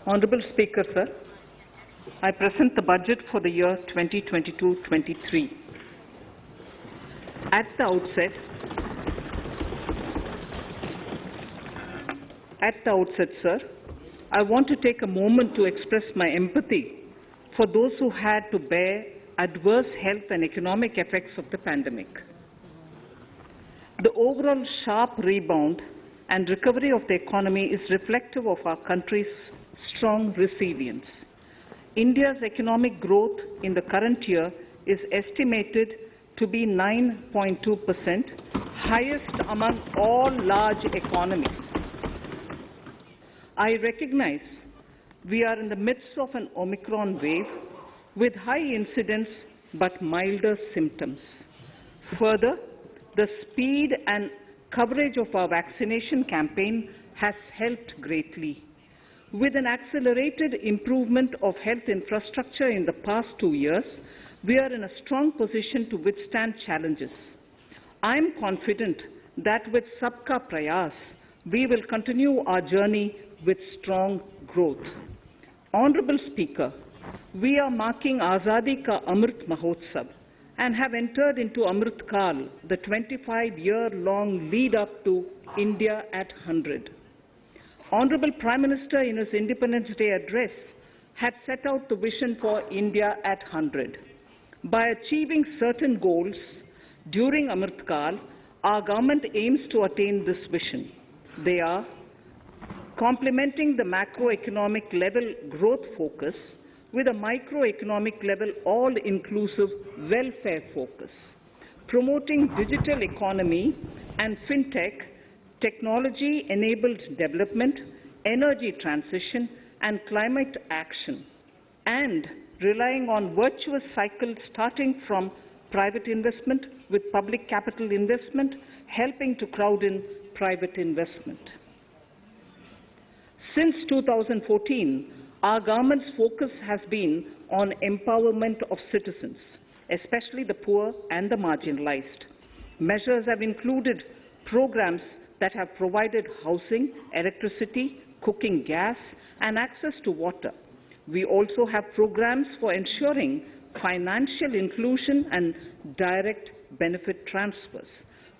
Honourable Speaker, sir, I present the budget for the year 2022-23. At the outset, sir, I want to take a moment to express my empathy for those who had to bear adverse health and economic effects of the pandemic. The overall sharp rebound and recovery of the economy is reflective of our country's strong resilience. India's economic growth in the current year is estimated to be 9.2%, highest among all large economies. I recognize we are in the midst of an Omicron wave with high incidence but milder symptoms. Further, the speed and coverage of our vaccination campaign has helped greatly. With an accelerated improvement of health infrastructure in the past 2 years, we are in a strong position to withstand challenges. I am confident that with Sabka Prayas, we will continue our journey with strong growth. Honourable Speaker, we are marking Azadi Ka Amrit Mahotsav and have entered into Amrit Kal, the 25-year-long lead-up to India at 100. Honourable Prime Minister, in his Independence Day address, had set out the vision for India at 100. By achieving certain goals during Amrit Kal, our government aims to attain this vision. They are complementing the macroeconomic level growth focus with a microeconomic level all-inclusive welfare focus, promoting digital economy and fintech, technology-enabled development, energy transition, and climate action, and relying on virtuous cycles starting from private investment with public capital investment, helping to crowd in private investment. Since 2014, our government's focus has been on empowerment of citizens, especially the poor and the marginalized. Measures have included programs that have provided housing, electricity, cooking gas, and access to water. We also have programs for ensuring financial inclusion and direct benefit transfers.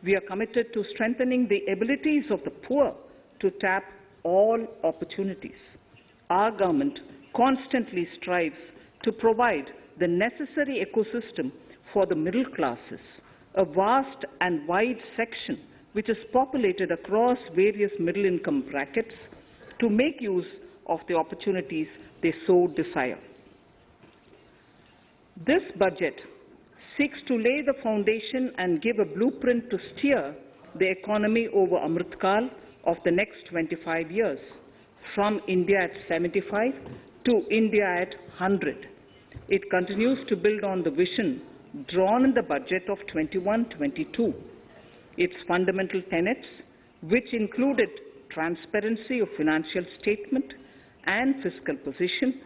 We are committed to strengthening the abilities of the poor to tap all opportunities. Our government constantly strives to provide the necessary ecosystem for the middle classes, a vast and wide section which is populated across various middle-income brackets, to make use of the opportunities they so desire. This budget seeks to lay the foundation and give a blueprint to steer the economy over Amrit Kal of the next 25 years, from India at 75 to India at 100. It continues to build on the vision drawn in the budget of 21-22. Its fundamental tenets, which included transparency of financial statement and fiscal position,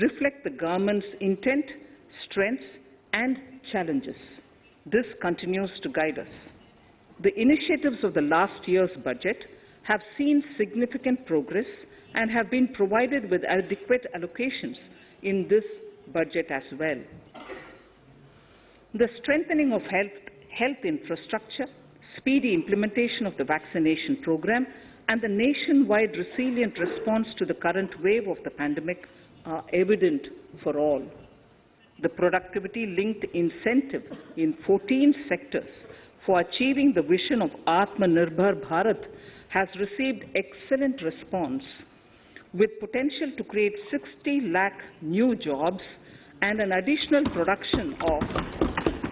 reflect the government's intent, strengths, and challenges. This continues to guide us. The initiatives of the last year's budget have seen significant progress and have been provided with adequate allocations in this budget as well. The strengthening of health infrastructure, speedy implementation of the vaccination program, and the nationwide resilient response to the current wave of the pandemic are evident for all. The productivity-linked incentive in 14 sectors for achieving the vision of Atmanirbhar Bharat has received excellent response, with potential to create 60 lakh new jobs and an additional production of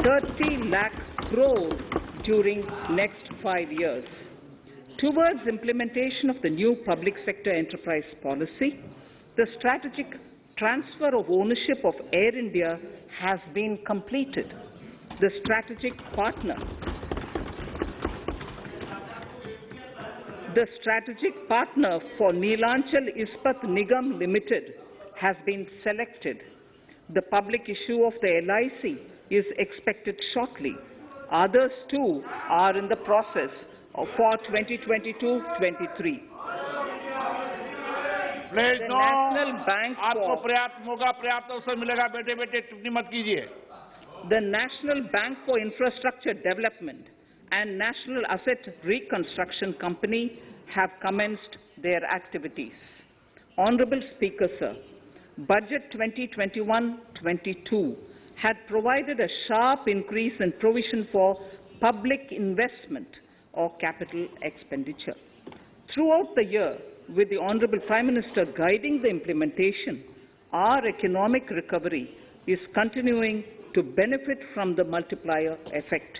30 lakh crore during next 5 years. Towards implementation of the new public sector enterprise policy, the strategic transfer of ownership of Air India has been completed. The strategic partner for Neelanchal Ispat Nigam Limited has been selected. The public issue of the LIC is expected shortly. Others too are in the process for 2022-23. Please The no, National Bank आपको for पर्याप्त मौका, पर्याप्त अवसर मिलेगा। बेटे बेटे टिप्पणी मत कीजिए। the National Bank for Infrastructure Development and National Asset Reconstruction Company have commenced their activities. Honorable Speaker, sir, Budget 2021-22 had provided a sharp increase in provision for public investment or capital expenditure. Throughout the year, with the Honorable Prime Minister guiding the implementation, our economic recovery is continuing to benefit from the multiplier effect.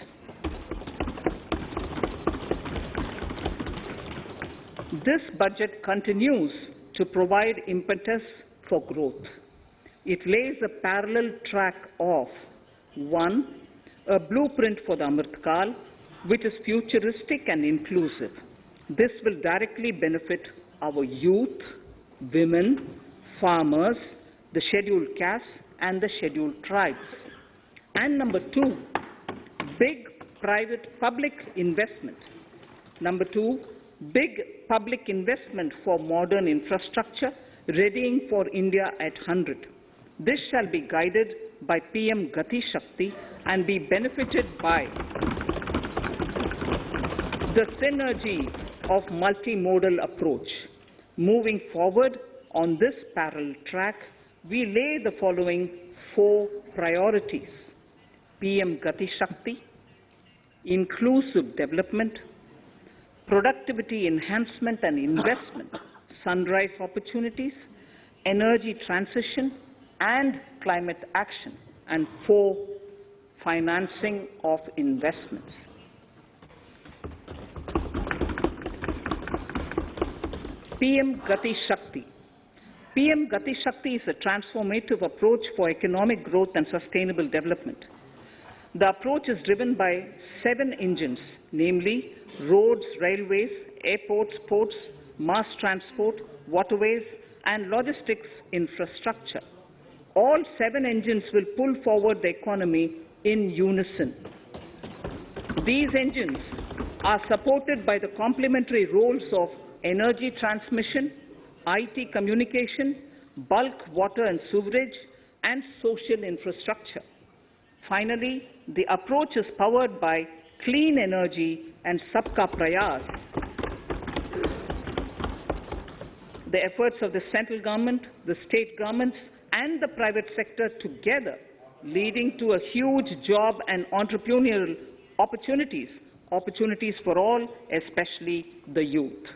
This budget continues to provide impetus for growth. It lays a parallel track of 1. A blueprint for the Amrit Kal, which is futuristic and inclusive. This will directly benefit our youth, women, farmers, the scheduled castes, and the scheduled tribes. And number 2, big private-public investment. Number 2, big public investment for modern infrastructure, readying for India at 100. This shall be guided by PM Gati Shakti and be benefited by the synergy of multimodal approach. Moving forward on this parallel track, we lay the following 4 priorities: PM Gati Shakti, inclusive development, productivity enhancement and investment, sunrise opportunities, energy transition, and climate action, and 4, financing of investments. PM Gati Shakti. PM Gati Shakti is a transformative approach for economic growth and sustainable development. The approach is driven by 7 engines, namely roads, railways, airports, ports, mass transport, waterways, and logistics infrastructure. All 7 engines will pull forward the economy in unison. These engines are supported by the complementary roles of energy transmission, IT communication, bulk water and sewerage, and social infrastructure. Finally, the approach is powered by clean energy and Sabka Prayas. The efforts of the central government, the state governments, and the private sector together, leading to a huge job and entrepreneurial opportunities for all, especially the youth.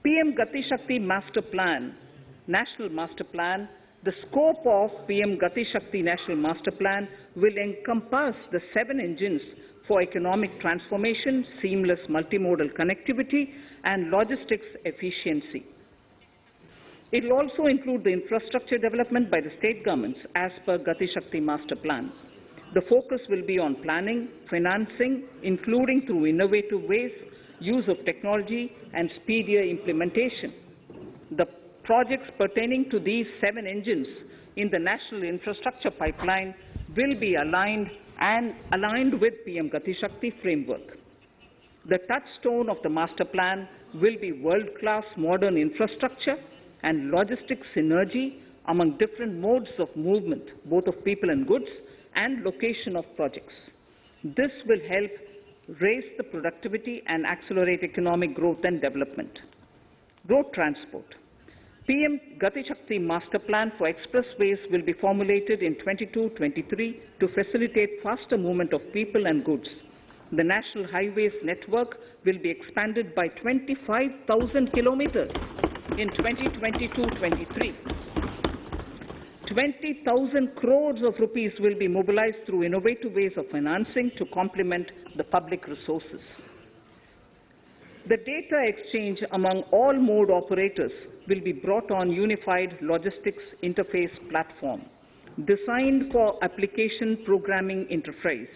PM Gati Shakti Master Plan, National Master Plan. The scope of PM Gati Shakti National Master Plan will encompass the 7 engines for economic transformation, seamless multimodal connectivity, and logistics efficiency. It will also include the infrastructure development by the state governments as per Gati Shakti Master Plan. The focus will be on planning, financing, including through innovative ways, use of technology, and speedier implementation. The projects pertaining to these 7 engines in the national infrastructure pipeline will be aligned with PM Gati Shakti framework. The touchstone of the master plan will be world-class modern infrastructure and logistics synergy among different modes of movement, both of people and goods, and location of projects. This will help raise the productivity and accelerate economic growth and development. Road transport. PM Gati Shakti Master Plan for expressways will be formulated in 22-23 to facilitate faster movement of people and goods. The National Highways network will be expanded by 25,000 kilometers in 2022-23. 20,000 crores of rupees will be mobilized through innovative ways of financing to complement the public resources. The data exchange among all mode operators will be brought on unified logistics interface platform, designed for application programming interface.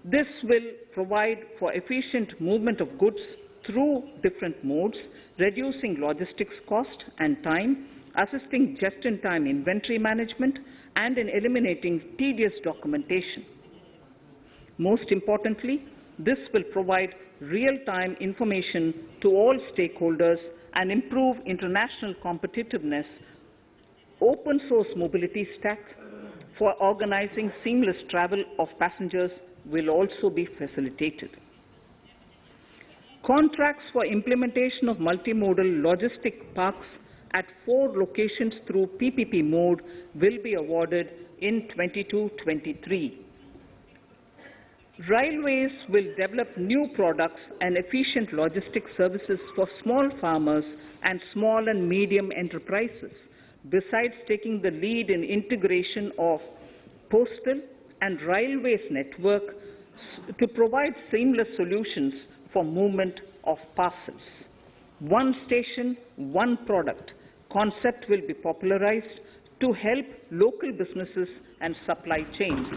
This will provide for efficient movement of goods through different modes, reducing logistics cost and time, assisting just-in-time inventory management, and in eliminating tedious documentation. Most importantly, This will provide real-time information to all stakeholders and improve international competitiveness. Open source mobility stack for organizing seamless travel of passengers will also be facilitated. Contracts for implementation of multimodal logistic parks at 4 locations through PPP mode will be awarded in 22-23. Railways will develop new products and efficient logistics services for small farmers and small and medium enterprises, besides taking the lead in integration of postal and railways network to provide seamless solutions for movement of parcels. One station, one product concept will be popularized to help local businesses and supply chains.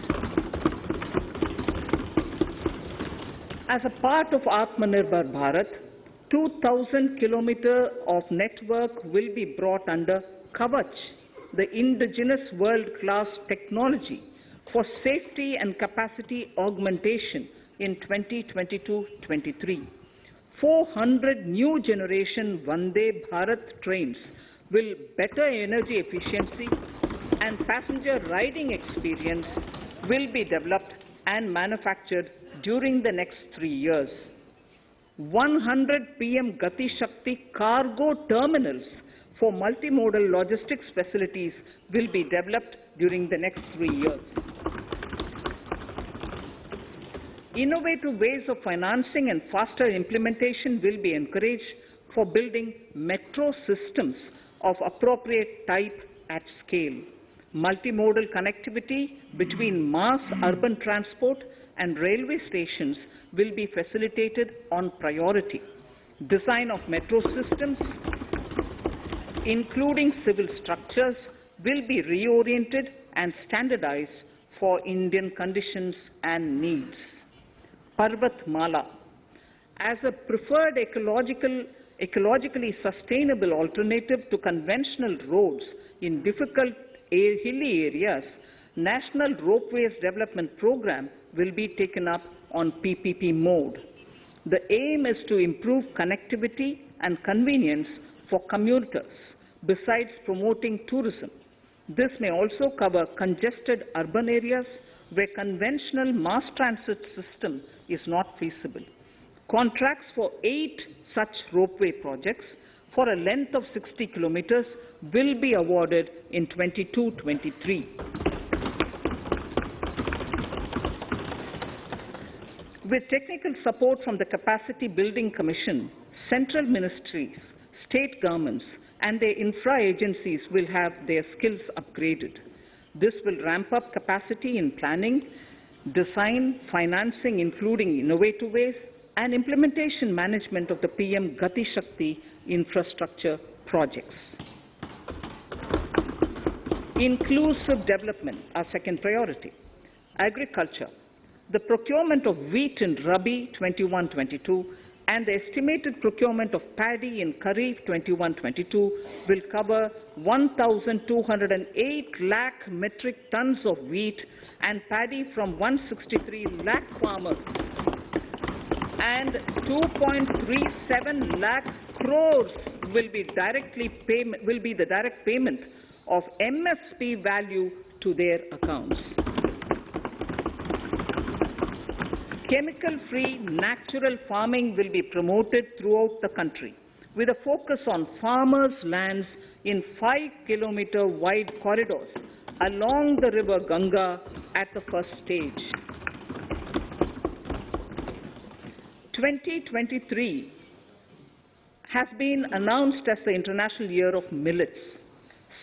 As a part of Atmanirbhar Bharat, 2,000 kilometers of network will be brought under Kavach, the indigenous world-class technology for safety and capacity augmentation in 2022-23. 400 new generation Vande Bharat trains will better energy efficiency and passenger riding experience will be developed and manufactured during the next 3 years. 100 PM Gati Shakti cargo terminals for multimodal logistics facilities will be developed during the next 3 years. Innovative ways of financing and faster implementation will be encouraged for building metro systems of appropriate type at scale. Multimodal connectivity between mass urban transport and railway stations will be facilitated on priority. Design of metro systems, including civil structures, will be reoriented and standardized for Indian conditions and needs. Parvat Mala, as a preferred ecologically sustainable alternative to conventional roads in difficult hilly areas, National Ropeways Development Program will be taken up on PPP mode. The aim is to improve connectivity and convenience for commuters, besides promoting tourism. This may also cover congested urban areas where conventional mass transit system is not feasible. Contracts for 8 such ropeway projects for a length of 60 kilometers will be awarded in 22-23. With technical support from the Capacity Building Commission, central ministries, state governments, and their infra agencies will have their skills upgraded. This will ramp up capacity in planning, design, financing, including innovative ways, and implementation management of the PM Gati Shakti infrastructure projects. Inclusive development, our second priority. Agriculture. The procurement of wheat in Rabi 21-22 and the estimated procurement of paddy in Kharif 21-22 will cover 1,208 lakh metric tons of wheat and paddy from 163 lakh farmers, and 2.37 lakh crores will be the direct payment of MSP value to their accounts. Chemical-free natural farming will be promoted throughout the country, with a focus on farmers' lands in 5-kilometer wide corridors along the river Ganga at the first stage. 2023 has been announced as the International Year of Millets.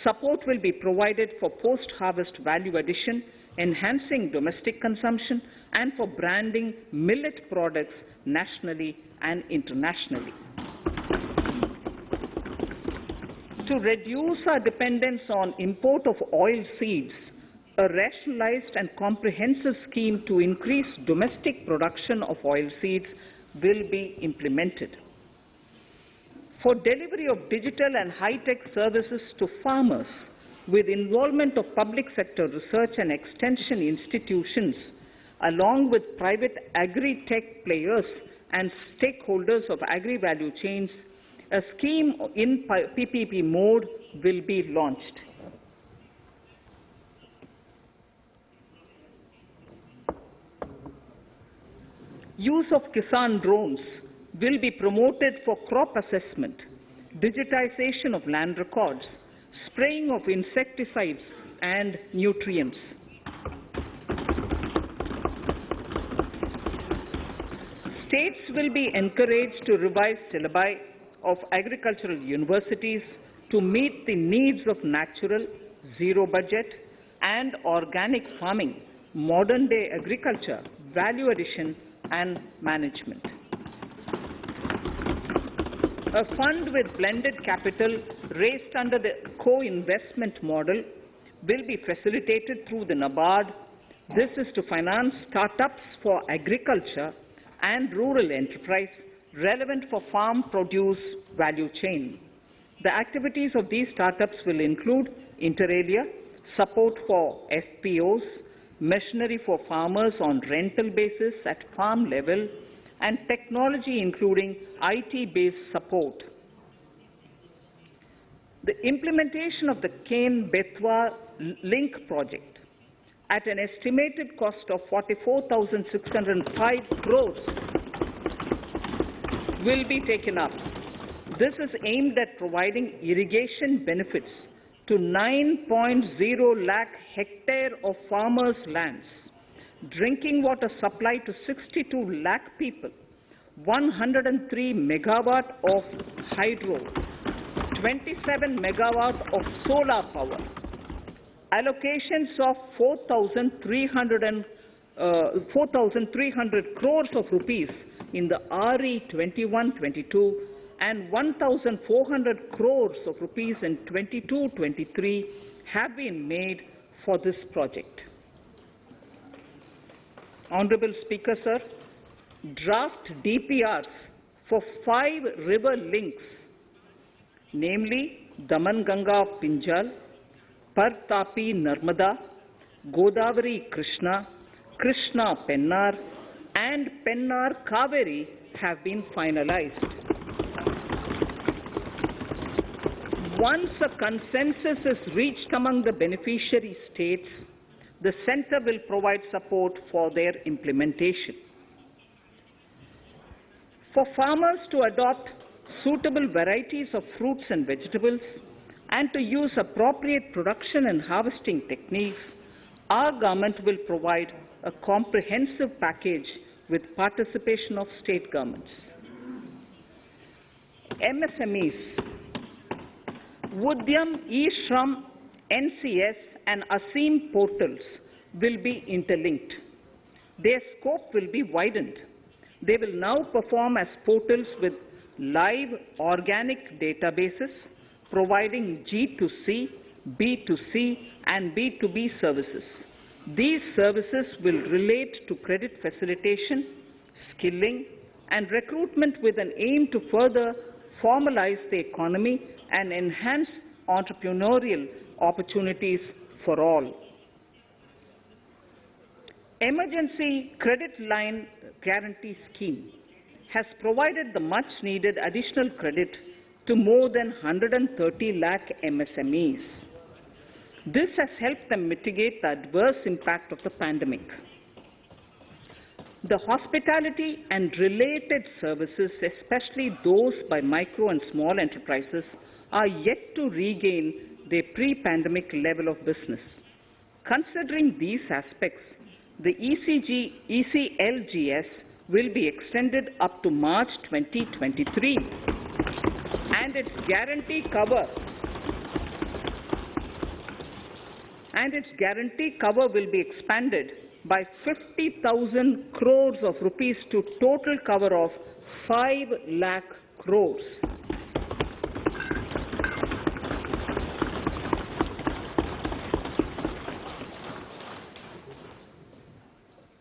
Support will be provided for post-harvest value addition, enhancing domestic consumption, and for branding millet products nationally and internationally. To reduce our dependence on import of oil seeds, a rationalized and comprehensive scheme to increase domestic production of oil seeds will be implemented. For delivery of digital and high-tech services to farmers, with involvement of public sector research and extension institutions, along with private agri-tech players and stakeholders of agri-value chains, a scheme in PPP mode will be launched. Use of Kisan drones will be promoted for crop assessment, digitization of land records, spraying of insecticides and nutrients. States will be encouraged to revise syllabi of agricultural universities to meet the needs of natural, zero budget and organic farming, modern day agriculture, value addition and management. A fund with blended capital raised under the co-investment model will be facilitated through the NABARD. This is to finance startups for agriculture and rural enterprise relevant for farm produce value chain. The activities of these startups will include inter alia, support for FPOs, machinery for farmers on rental basis at farm level, and technology including IT-based support. The implementation of the Ken-Betwa link project at an estimated cost of 44,605 crores will be taken up. This is aimed at providing irrigation benefits to 9.0 lakh hectare of farmers' lands, drinking water supply to 62 lakh people, 103 megawatt of hydro, 27 megawatt of solar power, allocations of 4,300 crores of rupees in the RE 21-22 and 1,400 crores of rupees in 22-23 have been made for this project. Honorable Speaker, sir, draft DPRs for 5 river links, namely Daman-Ganga Pinjal, Par-Tapi Nirmala, Godavari Krishna, Krishna Pennar, and Pennar Kaveri have been finalized. Once a consensus is reached among the beneficiary states, the Centre will provide support for their implementation. For farmers to adopt suitable varieties of fruits and vegetables and to use appropriate production and harvesting techniques, our government will provide a comprehensive package with participation of state governments. MSMEs, Udyam, eShram, NCS and ASEEM portals will be interlinked. Their scope will be widened. They will now perform as portals with live organic databases, providing G2C, B2C and B2B services. These services will relate to credit facilitation, skilling and recruitment with an aim to further formalize the economy and enhance entrepreneurial opportunities for all. Emergency Credit Line Guarantee Scheme has provided the much-needed additional credit to more than 130 lakh MSMEs. This has helped them mitigate the adverse impact of the pandemic. The hospitality and related services, especially those by micro and small enterprises, are yet to regain their pre-pandemic level of business. Considering these aspects, the ECLGS will be extended up to March 2023, and its guarantee cover will be expanded by 50,000 crores of rupees to total cover of 5 lakh crores.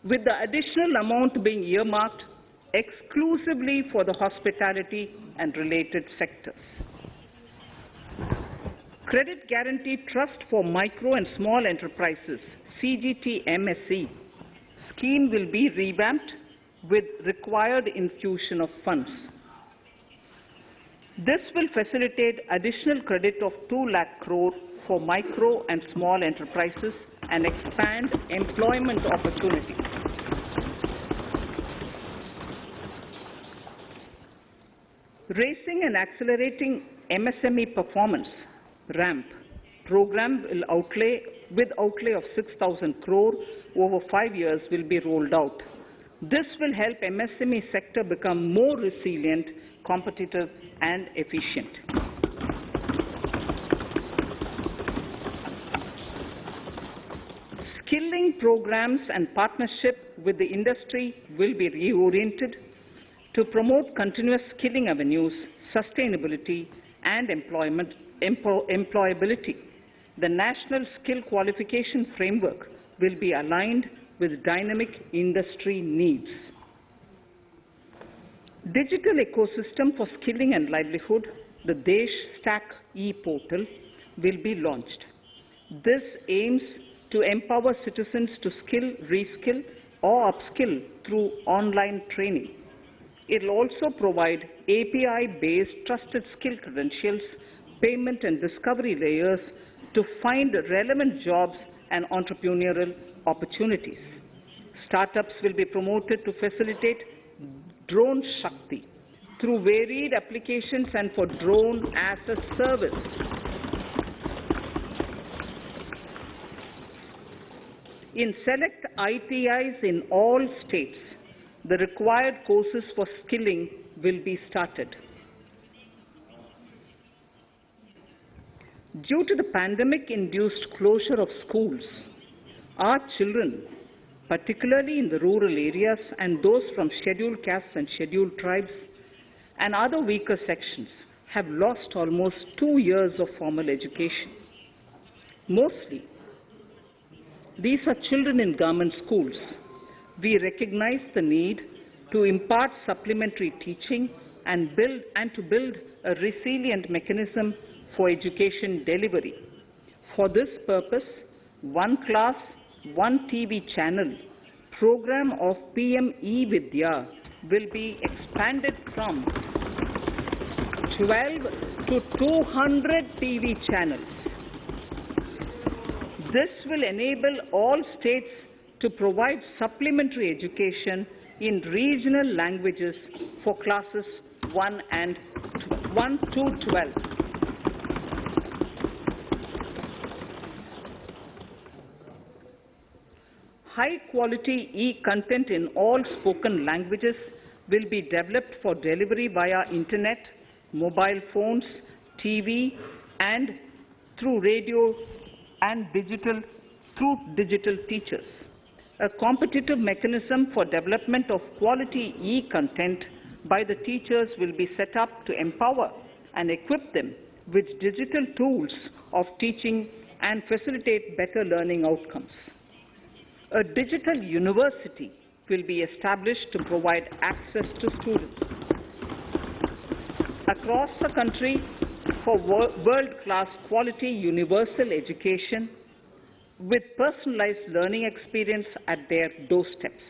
With the additional amount being earmarked exclusively for the hospitality and related sectors. Credit Guarantee Trust for Micro and Small Enterprises, CGTMSE, scheme will be revamped with required infusion of funds. This will facilitate additional credit of 2 lakh crore for micro and small enterprises and expand employment opportunities. Raising and accelerating MSME performance, RAMP, program will outlay of 6,000 crore over 5 years will be rolled out. This will help MSME sector become more resilient, competitive and efficient. Skilling programs and partnership with the industry will be reoriented to promote continuous skilling avenues, sustainability and employability. The National Skill Qualification Framework will be aligned with dynamic industry needs. Digital ecosystem for skilling and livelihood, the Desh Stack e-portal, will be launched. This aims to empower citizens to skill, reskill or upskill through online training. It will also provide API-based trusted skill credentials, payment and discovery layers to find relevant jobs and entrepreneurial opportunities. Startups will be promoted to facilitate Drone Shakti through varied applications and for drone as a service. In select ITIs in all states, the required courses for skilling will be started. Due to the pandemic-induced closure of schools, our children, particularly in the rural areas and those from scheduled castes and scheduled tribes and other weaker sections, have lost almost 2 years of formal education. Mostly, these are children in government schools. We recognize the need to impart supplementary teaching and to build a resilient mechanism for education delivery. For this purpose, One Class, One TV channel program of PM E-Vidya will be expanded from 12 to 200 TV channels. This will enable all states to provide supplementary education in regional languages for classes 1 to 12. High-quality e-content in all spoken languages will be developed for delivery via internet, mobile phones, TV, and through radio and digital teachers. A competitive mechanism for development of quality e-content by the teachers will be set up to empower and equip them with digital tools of teaching and facilitate better learning outcomes. A digital university will be established to provide access to students across the country for world-class quality universal education with personalized learning experience at their doorsteps.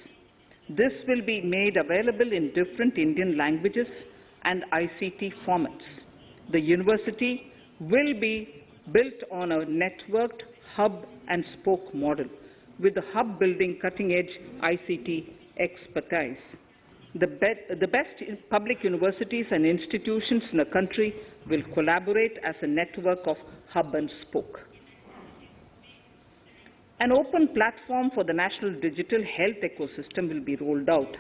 This will be made available in different Indian languages and ICT formats. The university will be built on a networked hub and spoke model, with the hub building cutting-edge ICT expertise. The best public universities and institutions in the country will collaborate as a network of hub and spoke. An open platform for the national digital health ecosystem will be rolled out.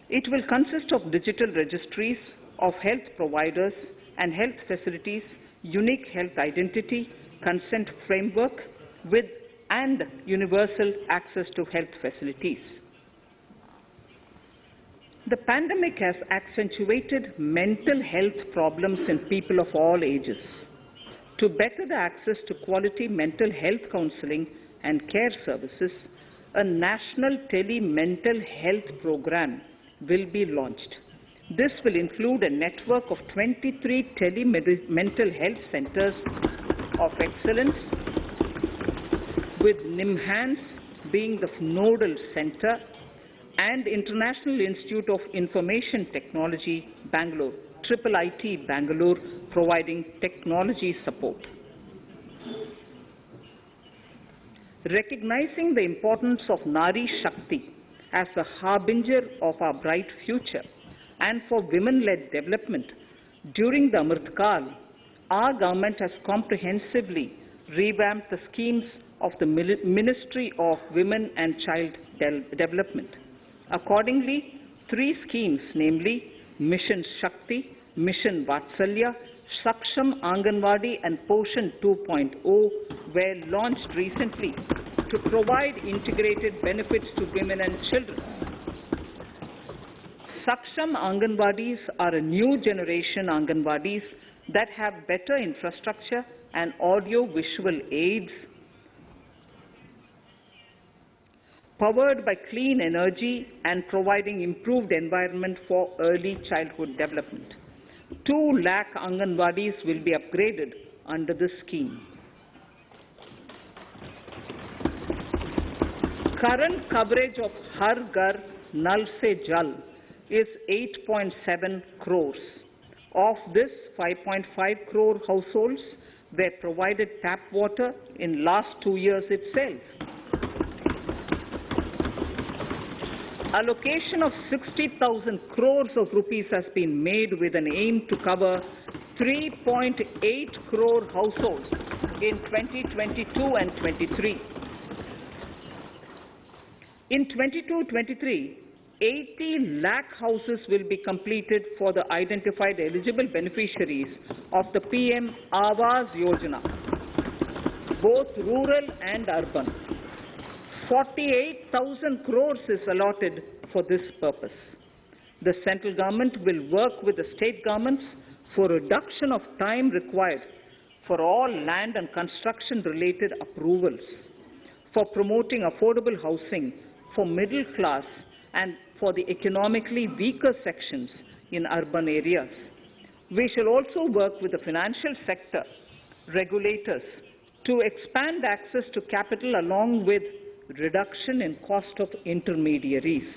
It will consist of digital registries of health providers and health facilities, unique health identity, consent framework, and universal access to health facilities. The pandemic has accentuated mental health problems in people of all ages. To better the access to quality mental health counseling and care services, a national tele-mental health program will be launched. This will include a network of 23 tele-mental health centers of excellence with NIMHANS, being the nodal center, and International Institute of Information Technology, Bangalore, IIIT Bangalore, providing technology support. Recognizing the importance of Nari Shakti as a harbinger of our bright future and for women-led development, during the Amrit Kal, our government has comprehensively revamped the schemes of the Ministry of Women and Child Development. Accordingly, 3 schemes, namely Mission Shakti, Mission Vatsalya, Saksham Anganwadi and Poshan 2.0 were launched recently to provide integrated benefits to women and children. Saksham Anganwadis are a new generation Anganwadis that have better infrastructure and audio-visual aids, powered by clean energy and providing improved environment for early childhood development. 2 lakh Anganwadis will be upgraded under this scheme. Current coverage of Har Ghar Nal Se Jal is 8.7 crores. Of this, 5.5 crore households were provided tap water in last 2 years itself. Allocation of 60,000 crores of rupees has been made with an aim to cover 3.8 crore households in 2022 and 23. In 22-23, 80 lakh houses will be completed for the identified eligible beneficiaries of the PM Awas Yojana, both rural and urban. 48,000 crores is allotted for this purpose. The central government will work with the state governments for reduction of time required for all land and construction-related approvals, for promoting affordable housing for middle class and for the economically weaker sections in urban areas. We shall also work with the financial sector, regulators, to expand access to capital along with reduction in cost of intermediaries.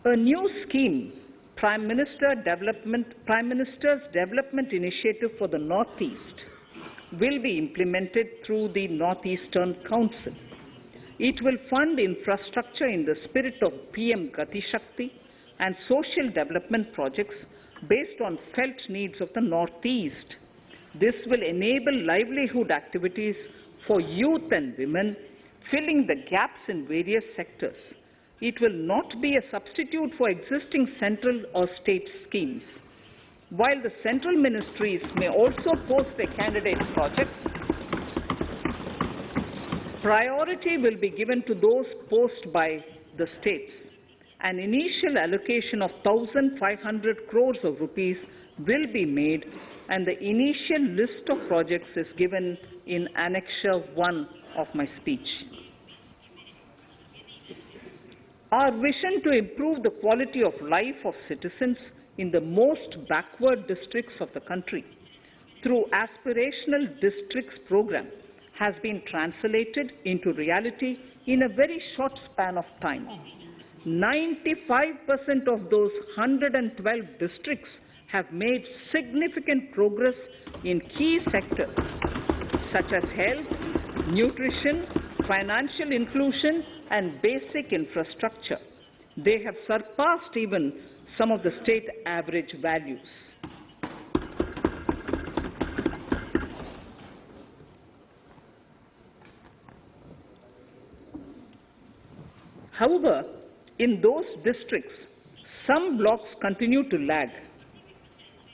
A new scheme, Prime Minister's Development Initiative for the Northeast, will be implemented through the Northeastern Council. It will fund infrastructure in the spirit of PM Gati Shakti and social development projects based on felt needs of the Northeast. This will enable livelihood activities for youth and women, filling the gaps in various sectors. It will not be a substitute for existing central or state schemes. While the central ministries may also post their candidate projects, priority will be given to those posted by the states. An initial allocation of 1,500 crores of rupees will be made, and the initial list of projects is given in Annexure 1 of my speech. Our vision to improve the quality of life of citizens in the most backward districts of the country through Aspirational Districts program has been translated into reality in a very short span of time. 95% of those 112 districts have made significant progress in key sectors such as health, nutrition, financial inclusion, and basic infrastructure. They have surpassed even some of the state average values. However, in those districts, some blocks continue to lag.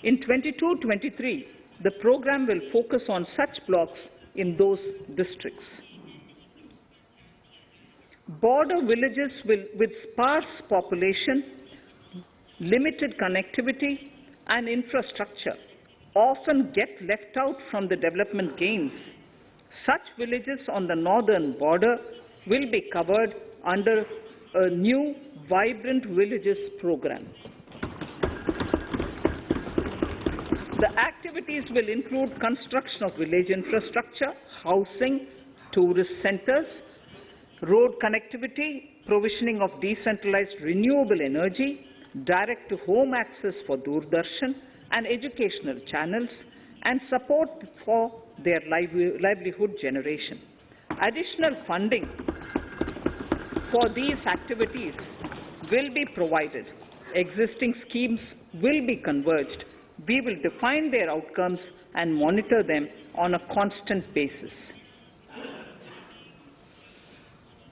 In 22-23, the program will focus on such blocks in those districts. Border villages with sparse population, limited connectivity, and infrastructure often get left out from the development gains. Such villages on the northern border will be covered under a new Vibrant Villages program. The activities will include construction of village infrastructure, housing, tourist centers, road connectivity, provisioning of decentralized renewable energy, direct-to-home access for Doordarshan and educational channels, and support for their livelihood generation. Additional funding for these activities will be provided. Existing schemes will be converged. We will define their outcomes and monitor them on a constant basis.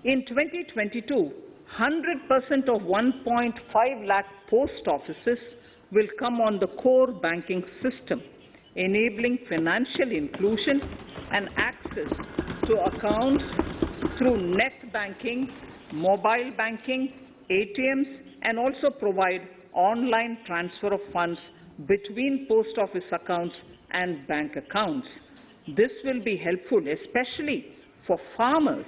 In 2022, 100% of 1.5 lakh post offices will come on the core banking system, enabling financial inclusion and access to accounts through net banking, mobile banking, ATMs, and also provide online transfer of funds between post office accounts and bank accounts. This will be helpful, especially for farmers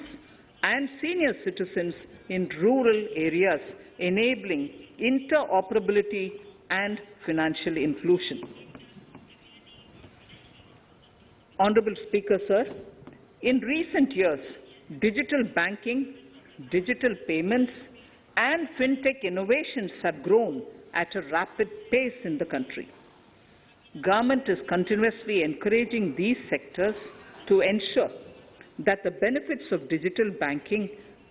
and senior citizens in rural areas, enabling interoperability and financial inclusion. Honorable Speaker, sir, in recent years, digital banking, digital payments, and fintech innovations have grown at a rapid pace in the country. Government is continuously encouraging these sectors to ensure that the benefits of digital banking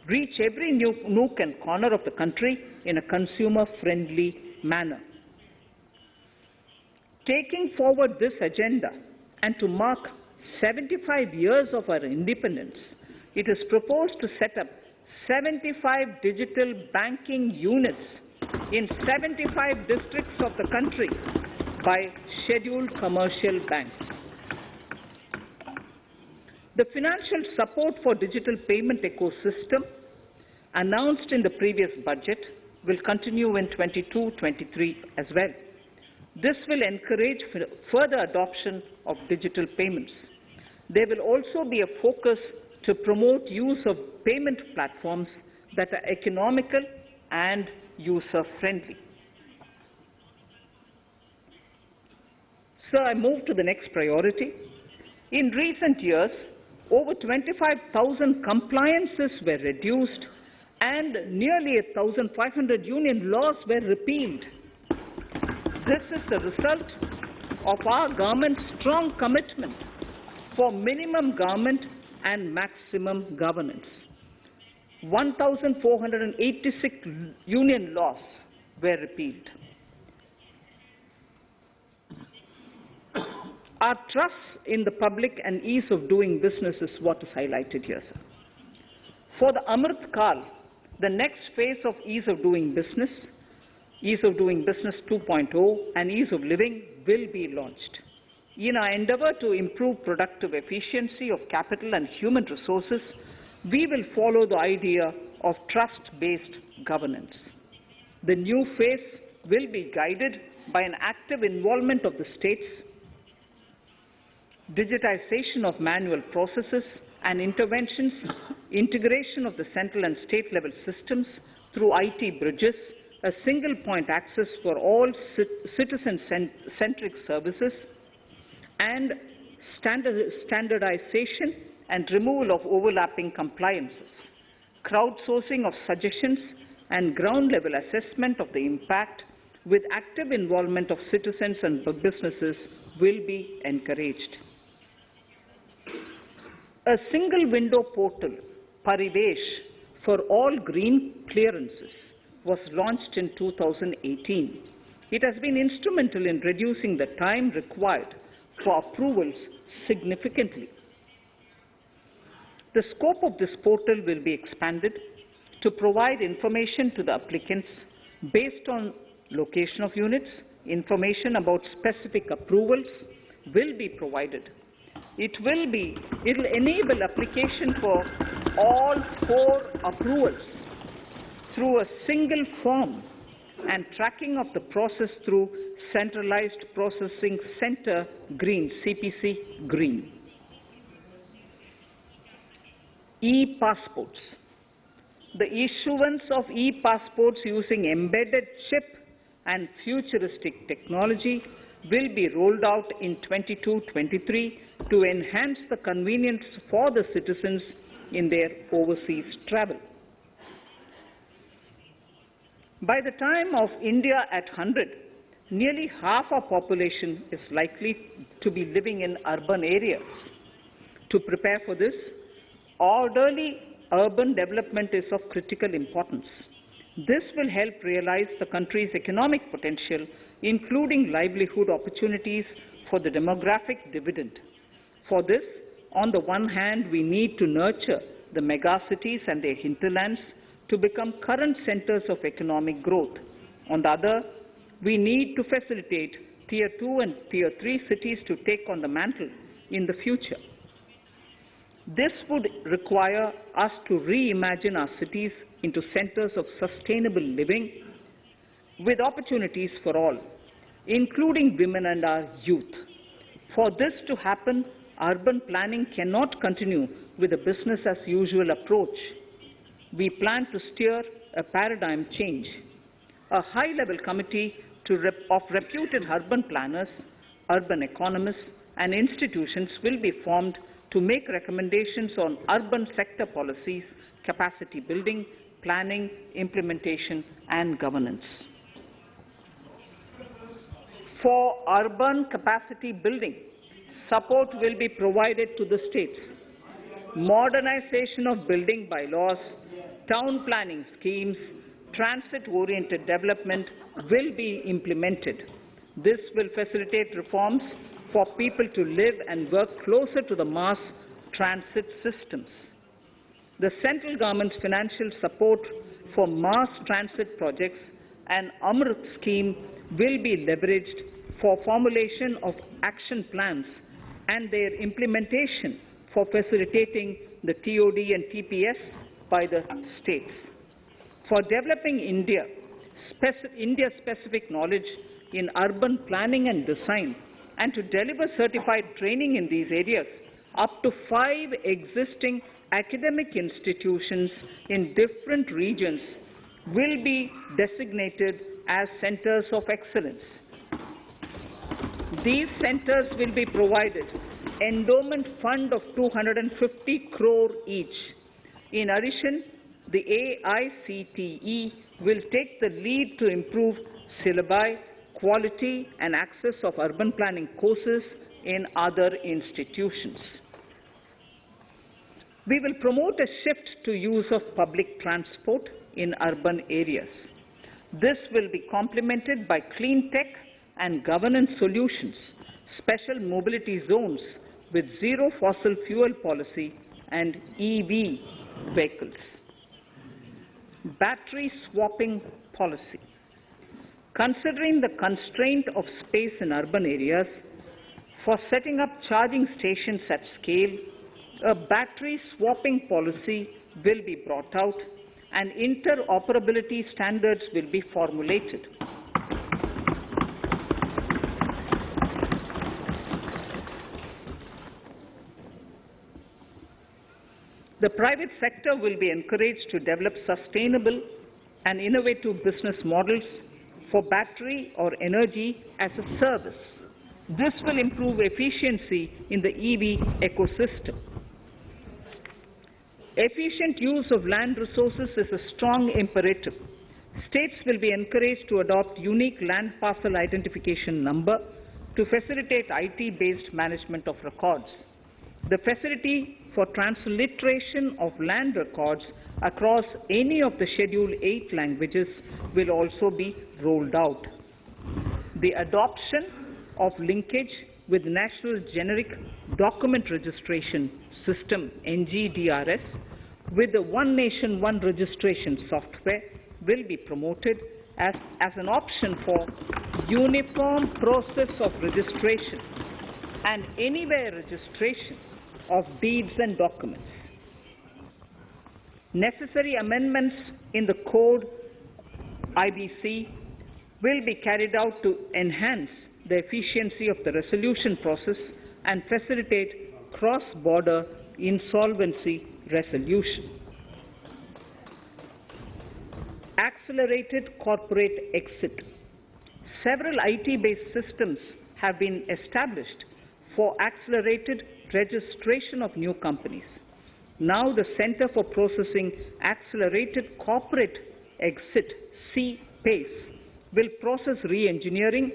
reach every nook and corner of the country in a consumer-friendly manner. Taking forward this agenda and to mark 75 years of our independence, it is proposed to set up 75 digital banking units in 75 districts of the country by scheduled commercial banks. The financial support for digital payment ecosystem announced in the previous budget will continue in 22-23 as well. This will encourage further adoption of digital payments. There will also be a focus to promote use of payment platforms that are economical and user-friendly. Sir, I move to the next priority. In recent years, over 25,000 compliances were reduced and nearly 1,500 union laws were repealed. This is the result of our government's strong commitment for minimum government and maximum governance. 1,486 union laws were repealed. Our trust in the public and ease of doing business is what is highlighted here, sir. For the Amrit Kal, the next phase of ease of doing business 2.0 and ease of living will be launched. In our endeavor to improve productive efficiency of capital and human resources, we will follow the idea of trust-based governance. The new phase will be guided by an active involvement of the states, digitization of manual processes and interventions, integration of the central and state level systems through IT bridges, a single point access for all citizen-centric services, and standardization and removal of overlapping compliances. Crowdsourcing of suggestions and ground-level assessment of the impact with active involvement of citizens and businesses will be encouraged. A single window portal, Parivesh, for all green clearances was launched in 2018. It has been instrumental in reducing the time required for approvals significantly. The scope of this portal will be expanded to provide information to the applicants based on location of units. Information about specific approvals will be provided. It will enable application for all 4 approvals through a single form and tracking of the process through Centralized Processing Center Green, CPC Green. E-passports. The issuance of e-passports using embedded chip and futuristic technology will be rolled out in 22-23 to enhance the convenience for the citizens in their overseas travel. By the time of India at 100, nearly half our population is likely to be living in urban areas. To prepare for this, orderly urban development is of critical importance. This will help realize the country's economic potential, including livelihood opportunities for the demographic dividend. For this, on the one hand, we need to nurture the megacities and their hinterlands to become current centers of economic growth. On the other, we need to facilitate Tier 2 and Tier 3 cities to take on the mantle in the future. This would require us to reimagine our cities into centers of sustainable living with opportunities for all, including women and our youth. For this to happen, urban planning cannot continue with a business-as-usual approach. We plan to steer a paradigm change. A high-level committee of reputed urban planners, urban economists, and institutions will be formed to make recommendations on urban sector policies, capacity building, planning, implementation, and governance. For urban capacity building, support will be provided to the states. Modernization of building bylaws, town planning schemes, transit-oriented development will be implemented. This will facilitate reforms for people to live and work closer to the mass transit systems. The central government's financial support for mass transit projects and Amrit scheme will be leveraged for formulation of action plans and their implementation for facilitating the TOD and TPS by the states. For developing India-specific knowledge in urban planning and design, and to deliver certified training in these areas, up to 5 existing academic institutions in different regions will be designated as centers of excellence. These centers will be provided endowment fund of 250 crore each. In addition, the AICTE will take the lead to improve syllabi, quality and access of urban planning courses in other institutions. We will promote a shift to use of public transport in urban areas. This will be complemented by clean tech and governance solutions, special mobility zones with zero fossil fuel policy and EV vehicles. Battery swapping policy. Considering the constraint of space in urban areas, for setting up charging stations at scale, a battery swapping policy will be brought out and interoperability standards will be formulated. The private sector will be encouraged to develop sustainable and innovative business models for battery or energy as a service. This will improve efficiency in the EV ecosystem. Efficient use of land resources is a strong imperative. States will be encouraged to adopt unique land parcel identification number to facilitate IT-based management of records. The facility for transliteration of land records across any of the Schedule 8 languages will also be rolled out. The adoption of linkage with National Generic Document Registration System, NGDRS, with the One Nation, One Registration software will be promoted as an option for uniform process of registration and anywhere registration of deeds and documents. Necessary amendments in the code IBC will be carried out to enhance the efficiency of the resolution process and facilitate cross-border insolvency resolution. Accelerated corporate exit. Several IT-based systems have been established for accelerated registration of new companies. Now the Center for Processing Accelerated Corporate Exit, CPACE, will process re-engineering,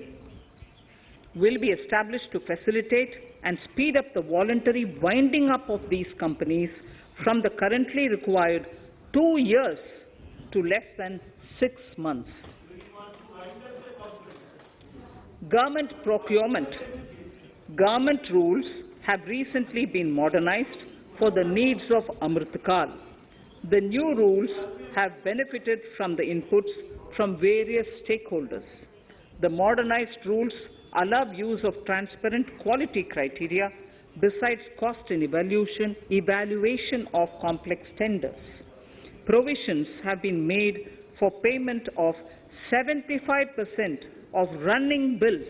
will be established to facilitate and speed up the voluntary winding up of these companies from the currently required 2 years to less than 6 months. Government procurement. Government rules have recently been modernized for the needs of Amritkal. The new rules have benefited from the inputs from various stakeholders. The modernized rules allow use of transparent quality criteria besides cost and evaluation of complex tenders. Provisions have been made for payment of 75% of running bills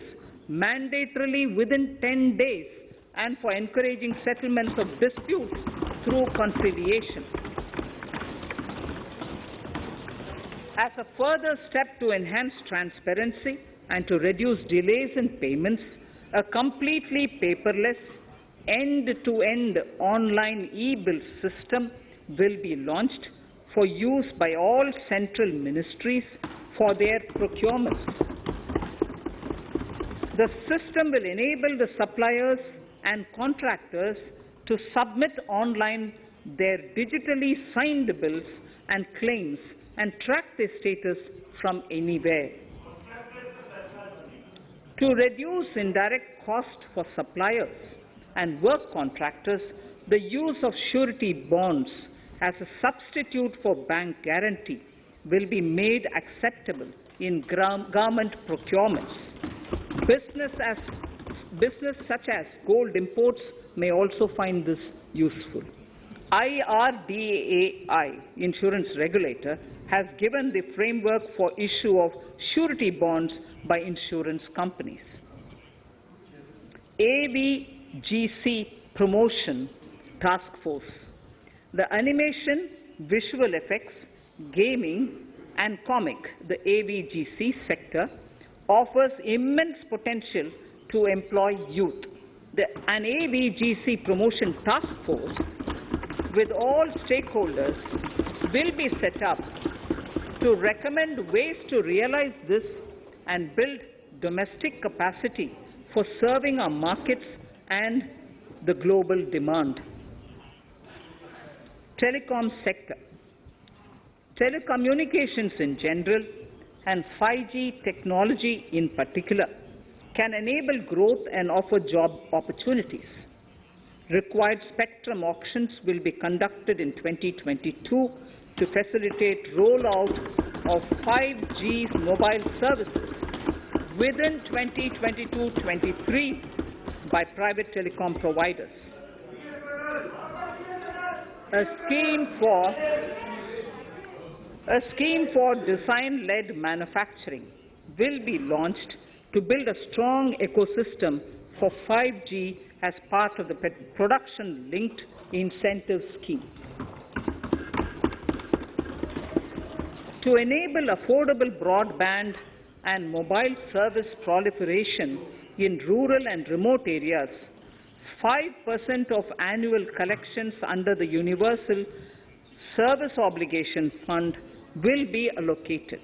mandatorily within 10 days and for encouraging settlements of disputes through conciliation. As a further step to enhance transparency and to reduce delays in payments, a completely paperless, end-to-end online e-bill system will be launched for use by all central ministries for their procurements. The system will enable the suppliers and contractors to submit online their digitally signed bills and claims and track their status from anywhere. To reduce indirect cost for suppliers and work contractors, the use of surety bonds as a substitute for bank guarantee will be made acceptable in government procurements. Business such as gold imports may also find this useful. IRDAI, insurance regulator, has given the framework for issue of surety bonds by insurance companies. AVGC Promotion Task Force. The animation, visual effects, gaming and comic, the AVGC sector, offers immense potential to employ youth. An AVGC Promotion Task Force with all stakeholders will be set up to recommend ways to realize this and build domestic capacity for serving our markets and the global demand. Telecom sector. Telecommunications in general and 5G technology in particular can enable growth and offer job opportunities. Required spectrum auctions will be conducted in 2022 to facilitate rollout of 5G mobile services within 2022-23 by private telecom providers. A scheme for design-led manufacturing will be launched to build a strong ecosystem for 5G as part of the production-linked incentive scheme. To enable affordable broadband and mobile service proliferation in rural and remote areas, 5% of annual collections under the Universal Service Obligation Fund will be allocated.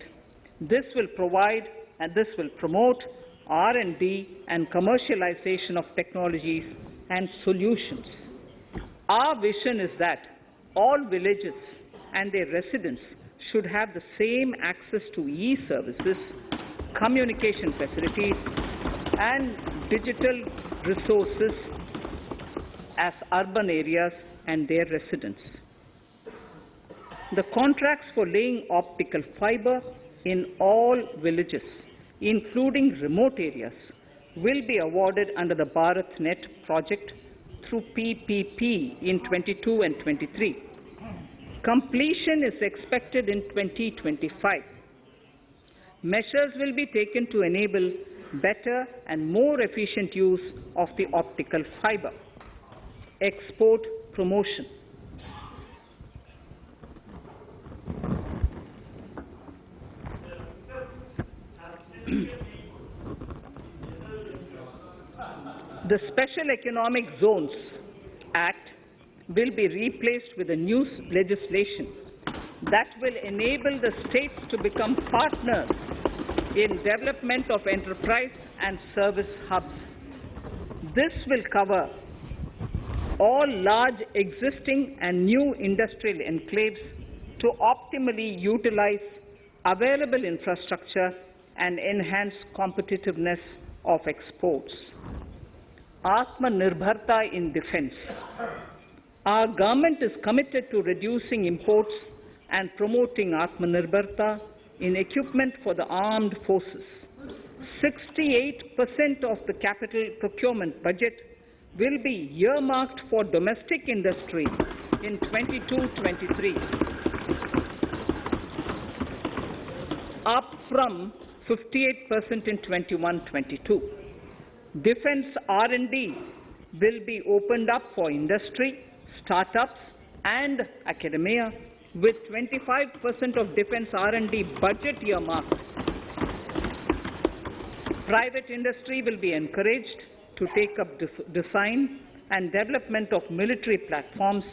This will provide and this will promote R&D and commercialization of technologies and solutions. Our vision is that all villages and their residents should have the same access to e-services, communication facilities, and digital resources as urban areas and their residents. The contracts for laying optical fiber in all villages, including remote areas, will be awarded under the BharatNet project through PPP in 22 and 23. Completion is expected in 2025. Measures will be taken to enable better and more efficient use of the optical fiber. Export promotion. The Special Economic Zones Act will be replaced with a new legislation that will enable the states to become partners in development of enterprise and service hubs. This will cover all large existing and new industrial enclaves to optimally utilize available infrastructure and enhance competitiveness of exports. Atmanirbharta in defense. Our government is committed to reducing imports and promoting Atmanirbharta in equipment for the armed forces. 68% of the capital procurement budget will be earmarked for domestic industry in 22-23, up from 58% in 21-22. Defense R&D will be opened up for industry, startups and academia, with 25% of defense R&D budget earmarked. Private industry will be encouraged to take up design and development of military platforms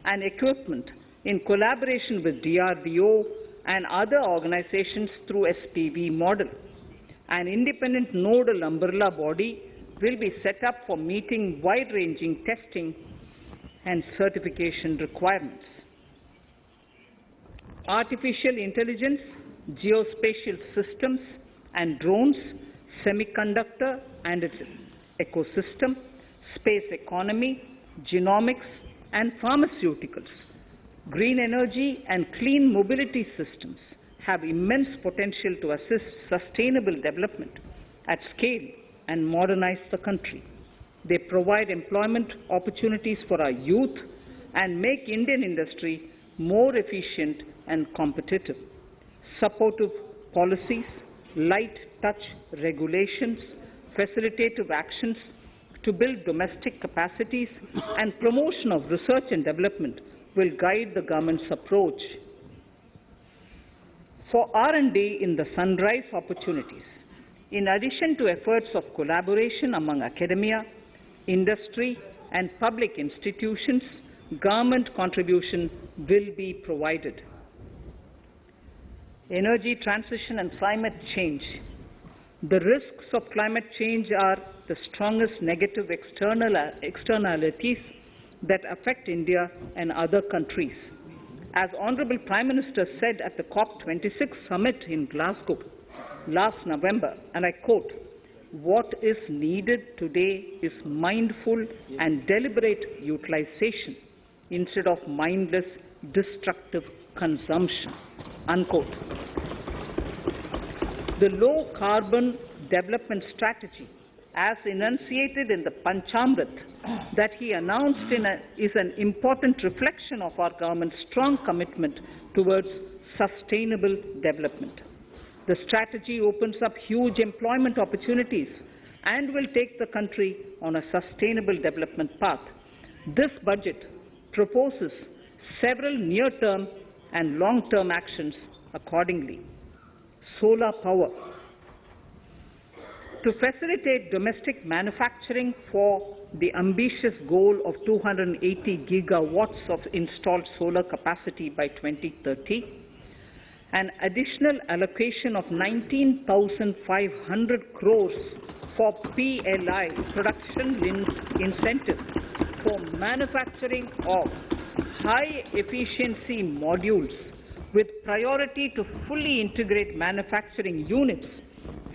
and equipment in collaboration with DRDO and other organizations through SPV model. An independent nodal umbrella body will be set up for meeting wide-ranging testing and certification requirements. Artificial intelligence, geospatial systems and drones, semiconductor and its ecosystem, space economy, genomics and pharmaceuticals, green energy and clean mobility systems have immense potential to assist sustainable development at scale and modernize the country. They provide employment opportunities for our youth and make Indian industry more efficient and competitive. Supportive policies, light touch regulations, facilitative actions to build domestic capacities and promotion of research and development will guide the government's approach. For R&D in the sunrise opportunities, in addition to efforts of collaboration among academia, industry and public institutions, government contribution will be provided. Energy transition and climate change. The risks of climate change are the strongest negative externalities that affect India and other countries. As Honorable Prime Minister said at the COP26 summit in Glasgow last November, and I quote, "What is needed today is mindful and deliberate utilization instead of mindless, destructive consumption," unquote. The low-carbon development strategy, as enunciated in the Panchamrit that he announced is an important reflection of our government's strong commitment towards sustainable development. The strategy opens up huge employment opportunities and will take the country on a sustainable development path. This budget proposes several near-term and long-term actions accordingly. Solar power. To facilitate domestic manufacturing for the ambitious goal of 280 gigawatts of installed solar capacity by 2030, an additional allocation of 19,500 crores for PLI, production-linked incentive, for manufacturing of high-efficiency modules with priority to fully integrate manufacturing units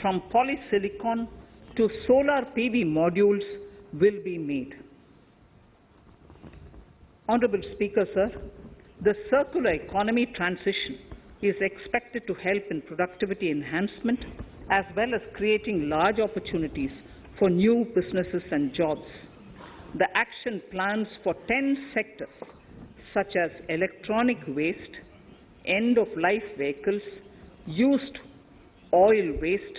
from polysilicon to solar PV modules will be made. Honorable Speaker, sir, the circular economy transition is expected to help in productivity enhancement as well as creating large opportunities for new businesses and jobs. The action plans for 10 sectors such as electronic waste, end-of-life vehicles, used oil waste,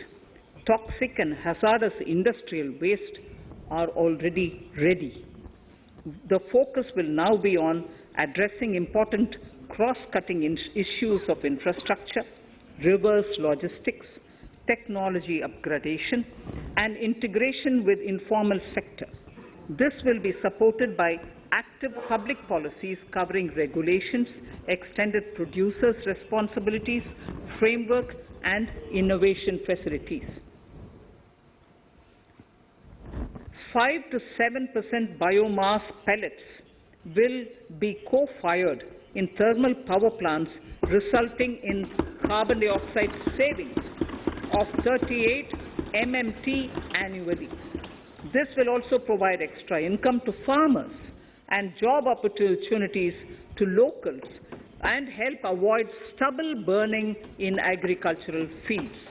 toxic and hazardous industrial waste are already ready. The focus will now be on addressing important cross-cutting issues of infrastructure, reverse logistics, technology upgradation, and integration with informal sector. This will be supported by active public policies covering regulations, extended producers' responsibilities, framework, and innovation facilities. 5 to 7% biomass pellets will be co-fired in thermal power plants, resulting in carbon dioxide savings of 38 MMT annually. This will also provide extra income to farmers and job opportunities to locals and help avoid stubble burning in agricultural fields.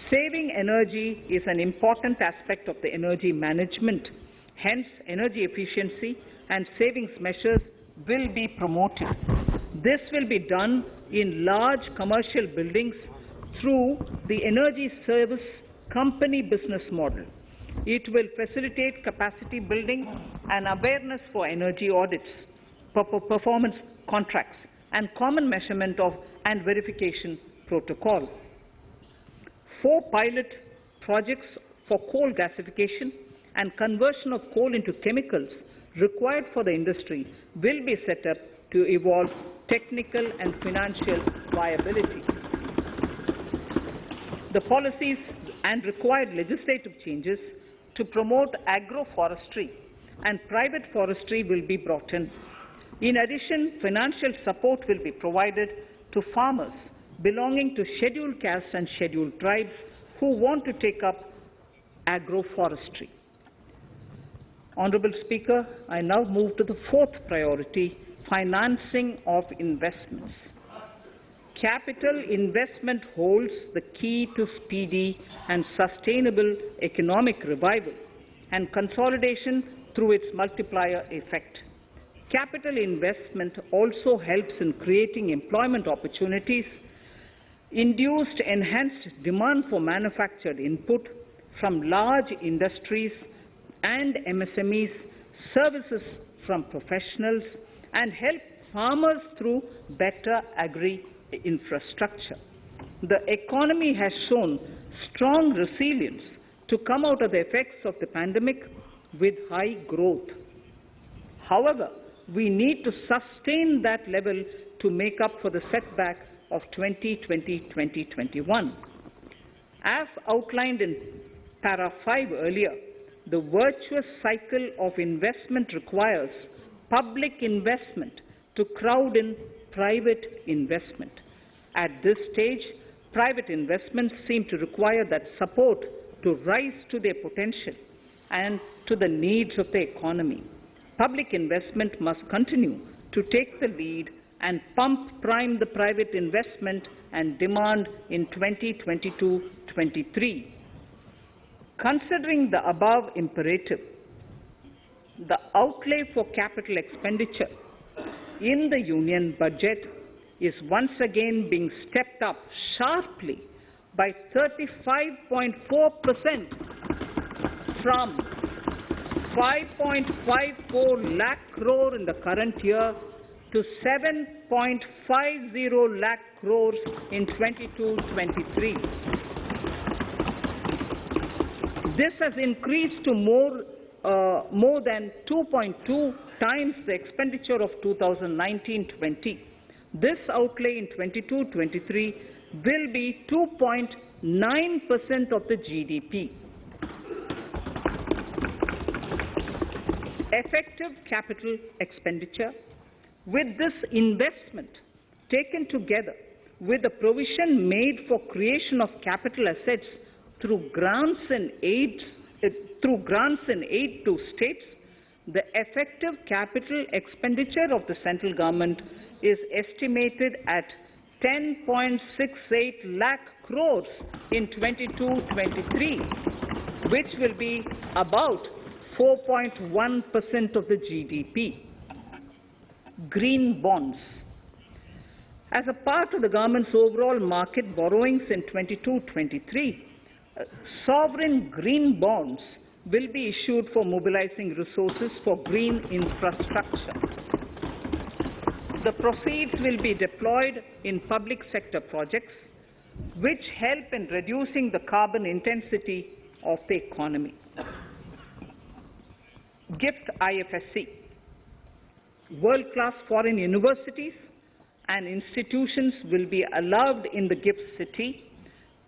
Saving energy is an important aspect of the energy management. Hence, energy efficiency and savings measures will be promoted. This will be done in large commercial buildings through the energy service company business model. It will facilitate capacity building and awareness for energy audits, performance contracts, and common measurement of and verification protocol. 4 pilot projects for coal gasification and conversion of coal into chemicals required for the industry will be set up to evolve technical and financial viability. The policies and required legislative changes to promote agroforestry and private forestry will be brought in. In addition, financial support will be provided to farmers belonging to scheduled castes and scheduled tribes who want to take up agroforestry. Honourable Speaker, I now move to the 4th priority, financing of investments. Capital investment holds the key to speedy and sustainable economic revival and consolidation through its multiplier effect. Capital investment also helps in creating employment opportunities, induced enhanced demand for manufactured input from large industries and MSMEs, services from professionals, and help farmers through better agri-infrastructure. The economy has shown strong resilience to come out of the effects of the pandemic with high growth. However, we need to sustain that level to make up for the setback of 2020-2021. As outlined in para 5 earlier, the virtuous cycle of investment requires public investment to crowd in private investment. At this stage, private investments seem to require that support to rise to their potential and to the needs of the economy. Public investment must continue to take the lead and prime the private investment and demand in 2022-23. Considering the above imperative, the outlay for capital expenditure in the Union budget is once again being stepped up sharply by 35.4% from 5.54 lakh crore in the current year to 7.50 lakh crores in 22-23. This has increased to more than 2.2 times the expenditure of 2019-20. This outlay in 22-23 will be 2.9% of the GDP. Effective capital expenditure. With this investment taken together with the provision made for creation of capital assets through grants and aid to states, the effective capital expenditure of the central government is estimated at 10.68 lakh crores in 22-23, which will be about 4.1% of the GDP. Green bonds. As a part of the government's overall market borrowings in 22-23, sovereign green bonds will be issued for mobilizing resources for green infrastructure. The proceeds will be deployed in public sector projects, which help in reducing the carbon intensity of the economy. GIFT IFSC. World-class foreign universities and institutions will be allowed in the GIFT City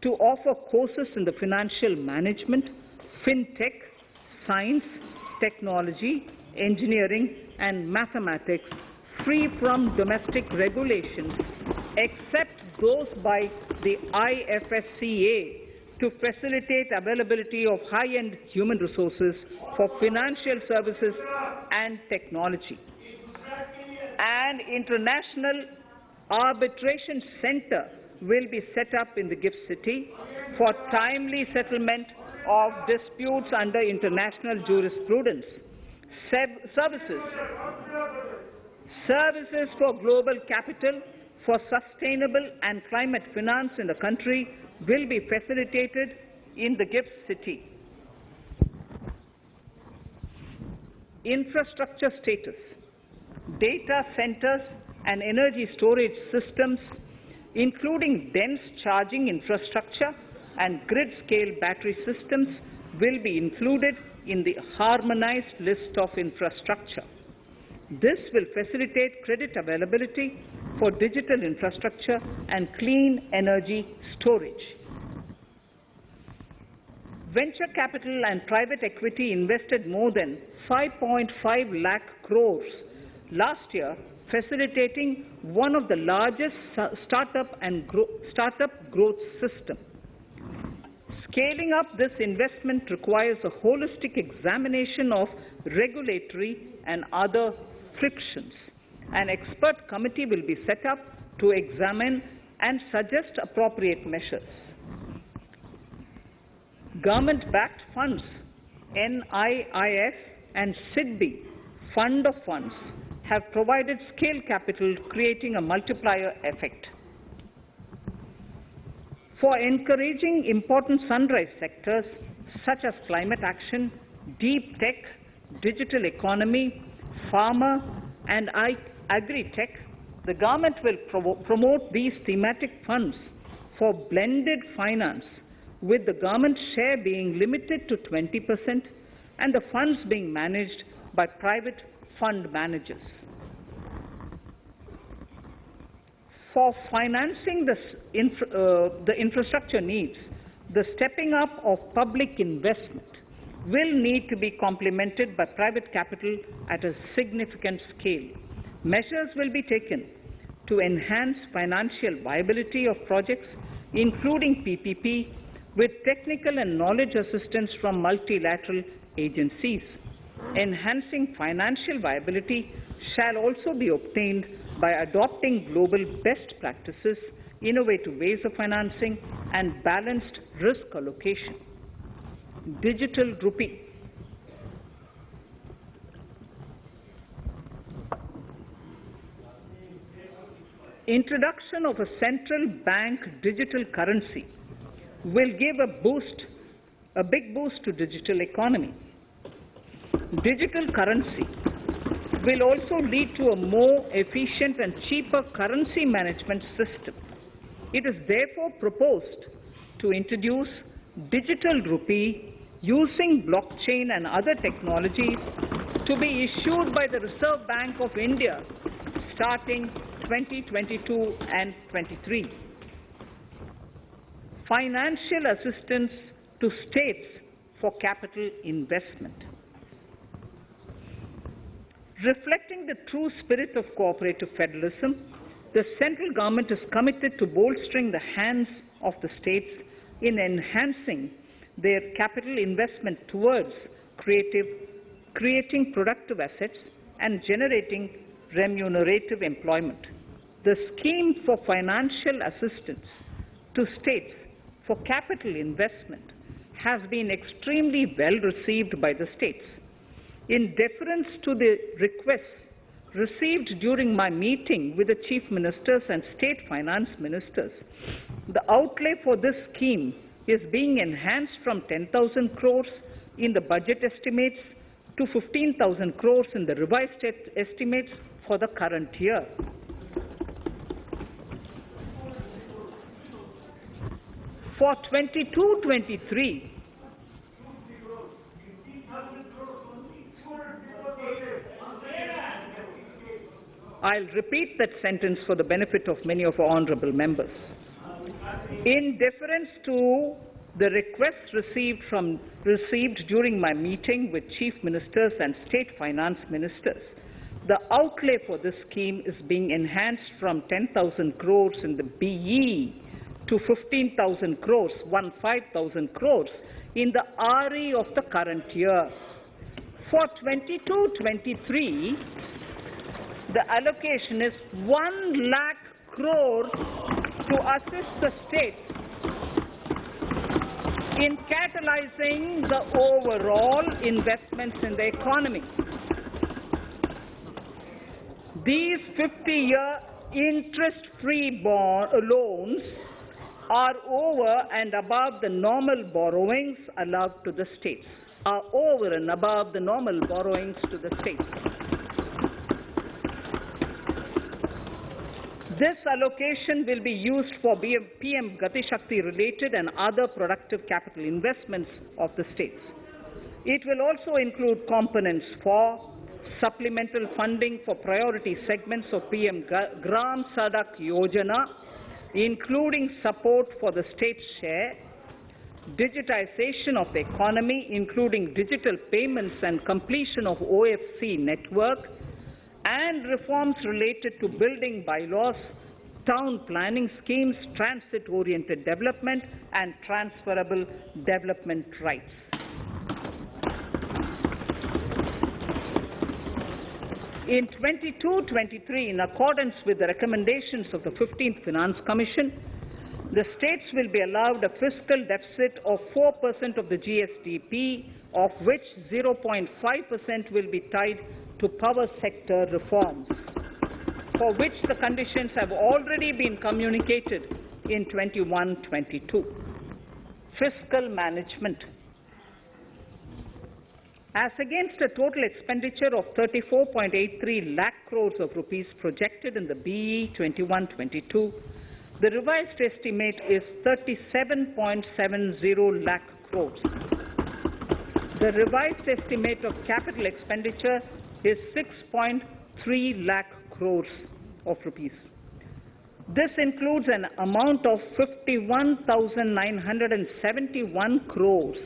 to offer courses in the financial management, fintech, science, technology, engineering, and mathematics, free from domestic regulations, except those by the IFSCA, to facilitate availability of high-end human resources for financial services and technology. An international arbitration center will be set up in the GIFT City for timely settlement of disputes under international jurisprudence. Services for global capital for sustainable and climate finance in the country will be facilitated in the GIFT City. Infrastructure status. Data centers and energy storage systems, including dense charging infrastructure and grid-scale battery systems, will be included in the harmonized list of infrastructure. This will facilitate credit availability for digital infrastructure and clean energy storage. Venture capital and private equity invested more than 5.5 lakh crores last year, facilitating one of the largest startup growth systems. Scaling up this investment requires a holistic examination of regulatory and other frictions. An expert committee will be set up to examine and suggest appropriate measures. Government-backed funds, NIIF and SIDBI, Fund of Funds, have provided scale capital, creating a multiplier effect. For encouraging important sunrise sectors such as climate action, deep tech, digital economy, pharma, and agri-tech, the government will promote these thematic funds for blended finance, with the government share being limited to 20% and the funds being managed by private fund managers. For financing the infrastructure needs, the stepping up of public investment will need to be complemented by private capital at a significant scale. Measures will be taken to enhance financial viability of projects, including PPP, with technical and knowledge assistance from multilateral agencies. Enhancing financial viability shall also be obtained by adopting global best practices, innovative ways of financing, and balanced risk allocation. Digital rupee. Introduction of a central bank digital currency will give a big boost to digital economy. Digital currency will also lead to a more efficient and cheaper currency management system. It is therefore proposed to introduce digital rupee using blockchain and other technologies to be issued by the Reserve Bank of India starting 2022 and 23. Financial assistance to states for capital investment. Reflecting the true spirit of cooperative federalism, the central government is committed to bolstering the hands of the states in enhancing their capital investment towards creating productive assets and generating remunerative employment. The scheme for financial assistance to states for capital investment has been extremely well received by the states. In deference to the requests received during my meeting with the chief ministers and state finance ministers, the outlay for this scheme is being enhanced from 10,000 crores in the budget estimates to 15,000 crores in the revised estimates for the current year. For 22-23, I'll repeat that sentence for the benefit of many of our honourable members. In deference to the requests received during my meeting with Chief Ministers and State Finance Ministers, the outlay for this scheme is being enhanced from 10,000 crores in the BE to 15,000 crores, 15,000 crores in the RE of the current year. For 22-23, the allocation is 1 lakh crores to assist the states in catalyzing the overall investments in the economy. These 50-year interest-free loans are over and above the normal borrowings allowed to the states, This allocation will be used for PM Gati Shakti related and other productive capital investments of the states. It will also include components for supplemental funding for priority segments of PM Gram Sadak Yojana, including support for the state's share, digitization of the economy, including digital payments and completion of OFC network, and reforms related to building bylaws, town planning schemes, transit-oriented development, and transferable development rights. In 22-23, in accordance with the recommendations of the 15th Finance Commission, the states will be allowed a fiscal deficit of 4% of the GSDP, of which 0.5% will be tied to power sector reforms, for which the conditions have already been communicated in 21-22. Fiscal management. As against a total expenditure of 34.83 lakh crores of rupees projected in the BE 21-22, the revised estimate is 37.70 lakh crores. The revised estimate of capital expenditure is 6.3 lakh crores of rupees. This includes an amount of 51,971 crores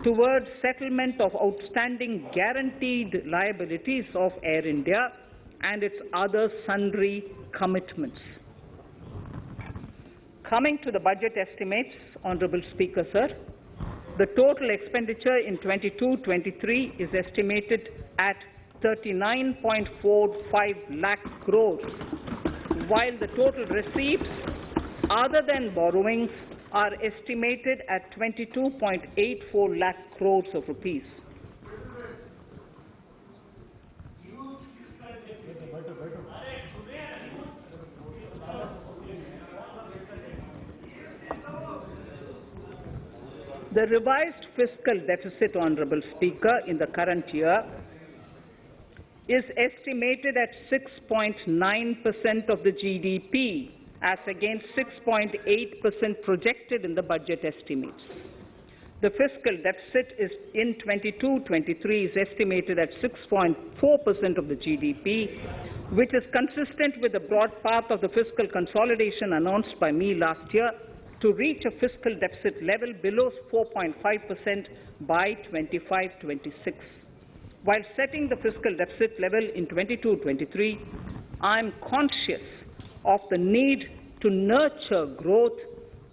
towards settlement of outstanding guaranteed liabilities of Air India and its other sundry commitments. Coming to the budget estimates, Honourable Speaker, sir, the total expenditure in 22-23 is estimated at 39.45 lakh crores, while the total receipts other than borrowings are estimated at 22.84 lakh crores of rupees. The revised fiscal deficit, Honourable Speaker, in the current year is estimated at 6.9% of the GDP, as against 6.8% projected in the budget estimates. The fiscal deficit is in 22-23 is estimated at 6.4% of the GDP, which is consistent with the broad path of the fiscal consolidation announced by me last year to reach a fiscal deficit level below 4.5% by 25-26. While setting the fiscal deficit level in 22-23, I am conscious of the need to nurture growth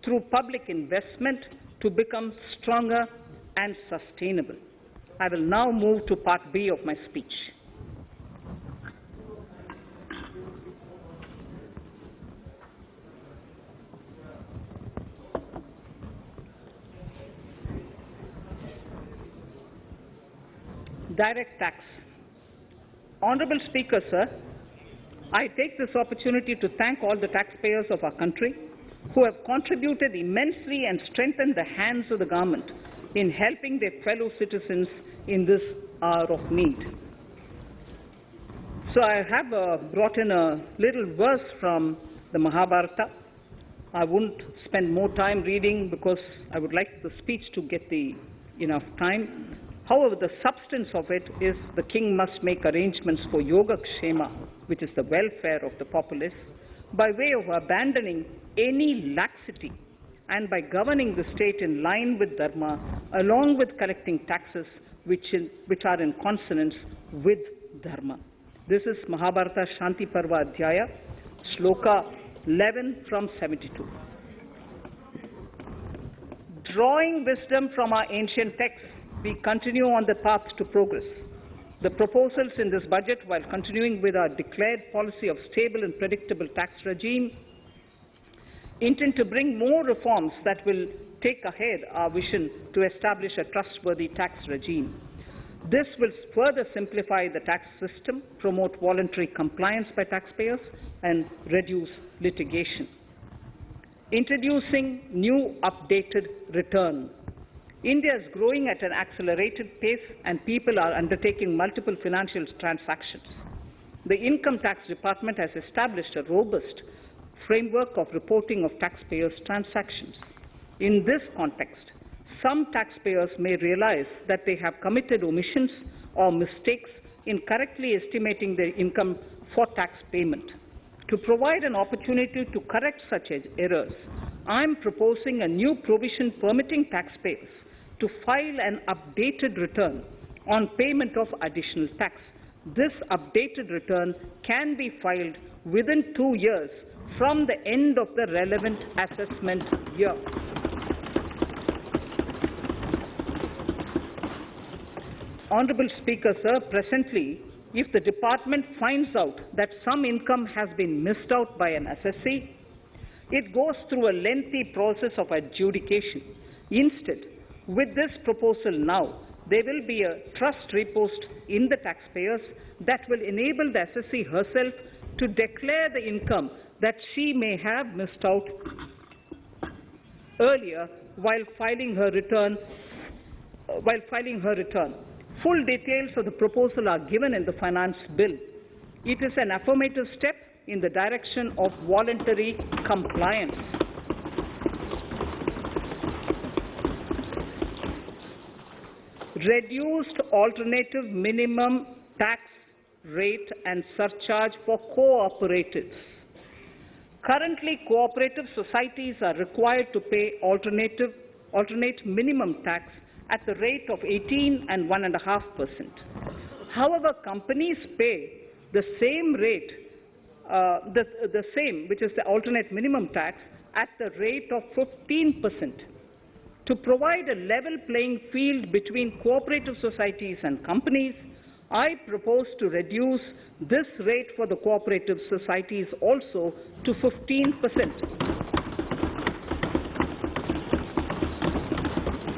through public investment to become stronger and sustainable. I will now move to Part B of my speech. Direct tax. Honourable Speaker, sir, I take this opportunity to thank all the taxpayers of our country who have contributed immensely and strengthened the hands of the government in helping their fellow citizens in this hour of need. So I have brought in a little verse from the Mahabharata. I wouldn't spend more time reading because I would like the speech to get enough time. However, the substance of it is the king must make arrangements for yoga kshema, which is the welfare of the populace, by way of abandoning any laxity and by governing the state in line with dharma, along with collecting taxes which are in consonance with dharma. This is Mahabharata Shanti Parva Adhyaya, Shloka 11 from 72. Drawing wisdom from our ancient texts, we continue on the path to progress. The proposals in this budget, while continuing with our declared policy of stable and predictable tax regime, intend to bring more reforms that will take ahead our vision to establish a trustworthy tax regime. This will further simplify the tax system, promote voluntary compliance by taxpayers, and reduce litigation. Introducing new updated return. India is growing at an accelerated pace and people are undertaking multiple financial transactions. The Income Tax Department has established a robust framework of reporting of taxpayers' transactions. In this context, some taxpayers may realize that they have committed omissions or mistakes in correctly estimating their income for tax payment. To provide an opportunity to correct such errors, I am proposing a new provision permitting taxpayers to file an updated return on payment of additional tax. This updated return can be filed within 2 years from the end of the relevant assessment year. Honourable Speaker, sir, presently, if the department finds out that some income has been missed out by an assessee, it goes through a lengthy process of adjudication. Instead, with this proposal now, there will be a trust repost in the taxpayers that will enable the assessee herself to declare the income that she may have missed out earlier while filing her return. Full details of the proposal are given in the finance bill. It is an affirmative step in the direction of voluntary compliance. Reduced alternative minimum tax rate and surcharge for cooperatives. Currently, cooperative societies are required to pay alternate minimum tax at the rate of 18 and 1.5%. However, companies pay the same rate, the same, which is the alternate minimum tax, at the rate of 15%. To provide a level playing field between cooperative societies and companies, I propose to reduce this rate for the cooperative societies also to 15%.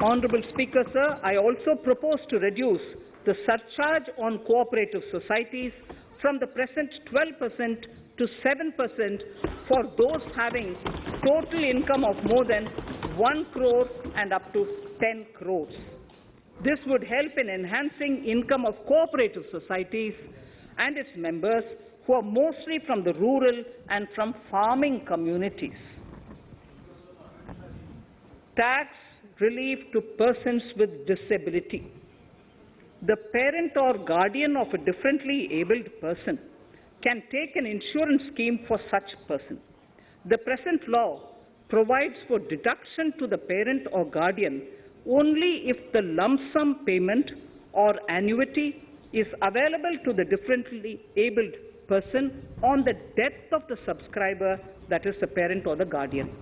Honourable Speaker, sir, I also propose to reduce the surcharge on cooperative societies from the present 12% to 7% for those having total income of more than 1 crore and up to 10 crores. This would help in enhancing income of cooperative societies and its members who are mostly from the rural and from farming communities. Tax relief to persons with disability. The parent or guardian of a differently abled person can take an insurance scheme for such person. The present law provides for deduction to the parent or guardian only if the lump sum payment or annuity is available to the differently abled person on the death of the subscriber, that is the parent or the guardian.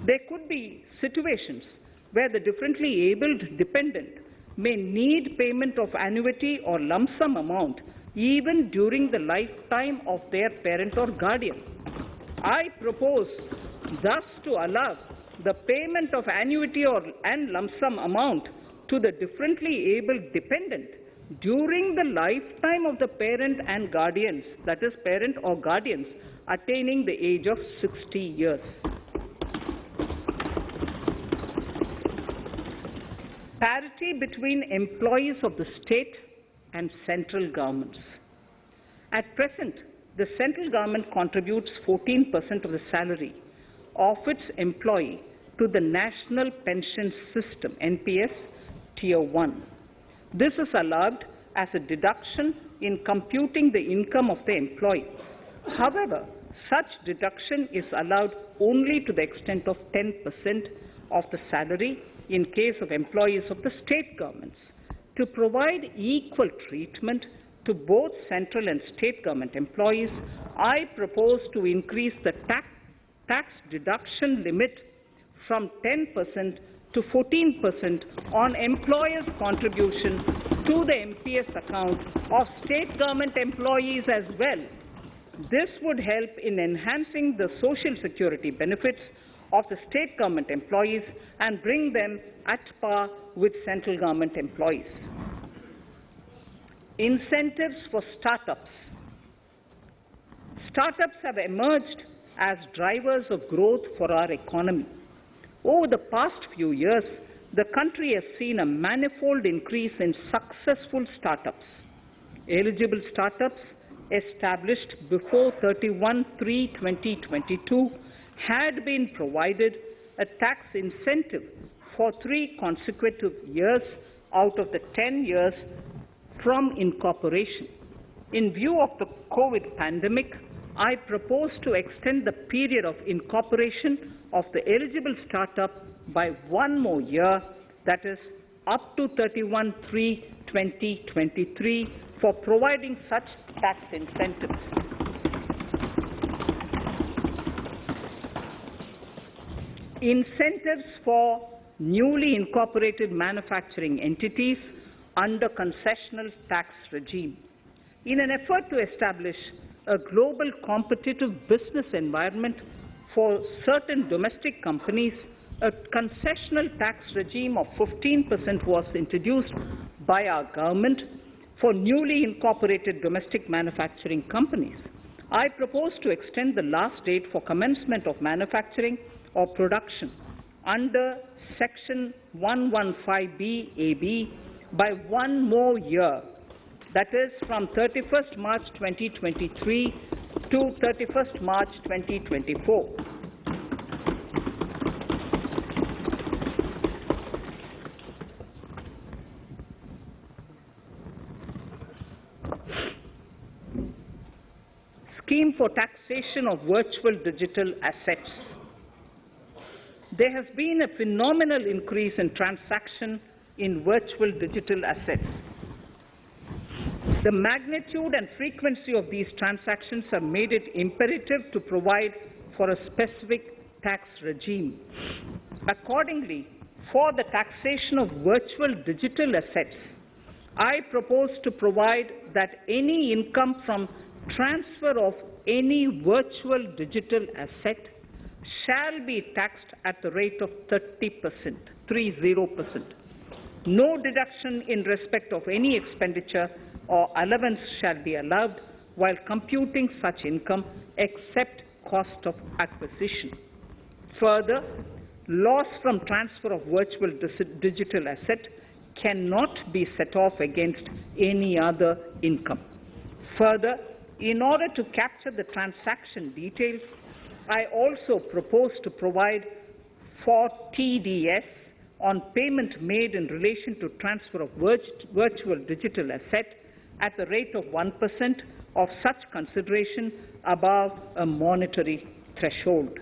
There could be situations where the differently abled dependent may need payment of annuity or lump sum amount even during the lifetime of their parent or guardian. I propose thus to allow the payment of annuity and lump sum amount to the differently abled dependent during the lifetime of the parent and guardians, that is parent or guardians, attaining the age of 60 years. Parity between employees of the state and central governments. At present, the central government contributes 14% of the salary, of its employee to the National Pension System, NPS, Tier 1. This is allowed as a deduction in computing the income of the employee. However, such deduction is allowed only to the extent of 10% of the salary in case of employees of the state governments. To provide equal treatment to both central and state government employees, I propose to increase the tax deduction limit from 10% to 14% on employers' contribution to the MPS account of state government employees as well. This would help in enhancing the social security benefits of the state government employees and bring them at par with central government employees. Incentives for startups. Startups have emerged as drivers of growth for our economy. Over the past few years, the country has seen a manifold increase in successful startups. Eligible startups established before 31/3/2022 had been provided a tax incentive for 3 consecutive years out of the 10 years from incorporation. In view of the COVID pandemic, I propose to extend the period of incorporation of the eligible startup by 1 more year, that is, up to 31/3/2023, for providing such tax incentives. Incentives for newly incorporated manufacturing entities under concessional tax regime. In an effort to establish a global competitive business environment for certain domestic companies, a concessional tax regime of 15% was introduced by our government for newly incorporated domestic manufacturing companies. I propose to extend the last date for commencement of manufacturing or production under Section 115B(ab) by 1 more year, that is from 31st March 2023 to 31st March 2024. Scheme for taxation of virtual digital assets. There has been a phenomenal increase in transaction in virtual digital assets. The magnitude and frequency of these transactions have made it imperative to provide for a specific tax regime. Accordingly, for the taxation of virtual digital assets, I propose to provide that any income from transfer of any virtual digital asset shall be taxed at the rate of 30%, 30%. No deduction in respect of any expenditure or allowance shall be allowed while computing such income except cost of acquisition. Further, loss from transfer of virtual digital asset cannot be set off against any other income. Further, in order to capture the transaction details, I also propose to provide for TDS on payment made in relation to transfer of virtual digital asset at the rate of 1% of such consideration above a monetary threshold.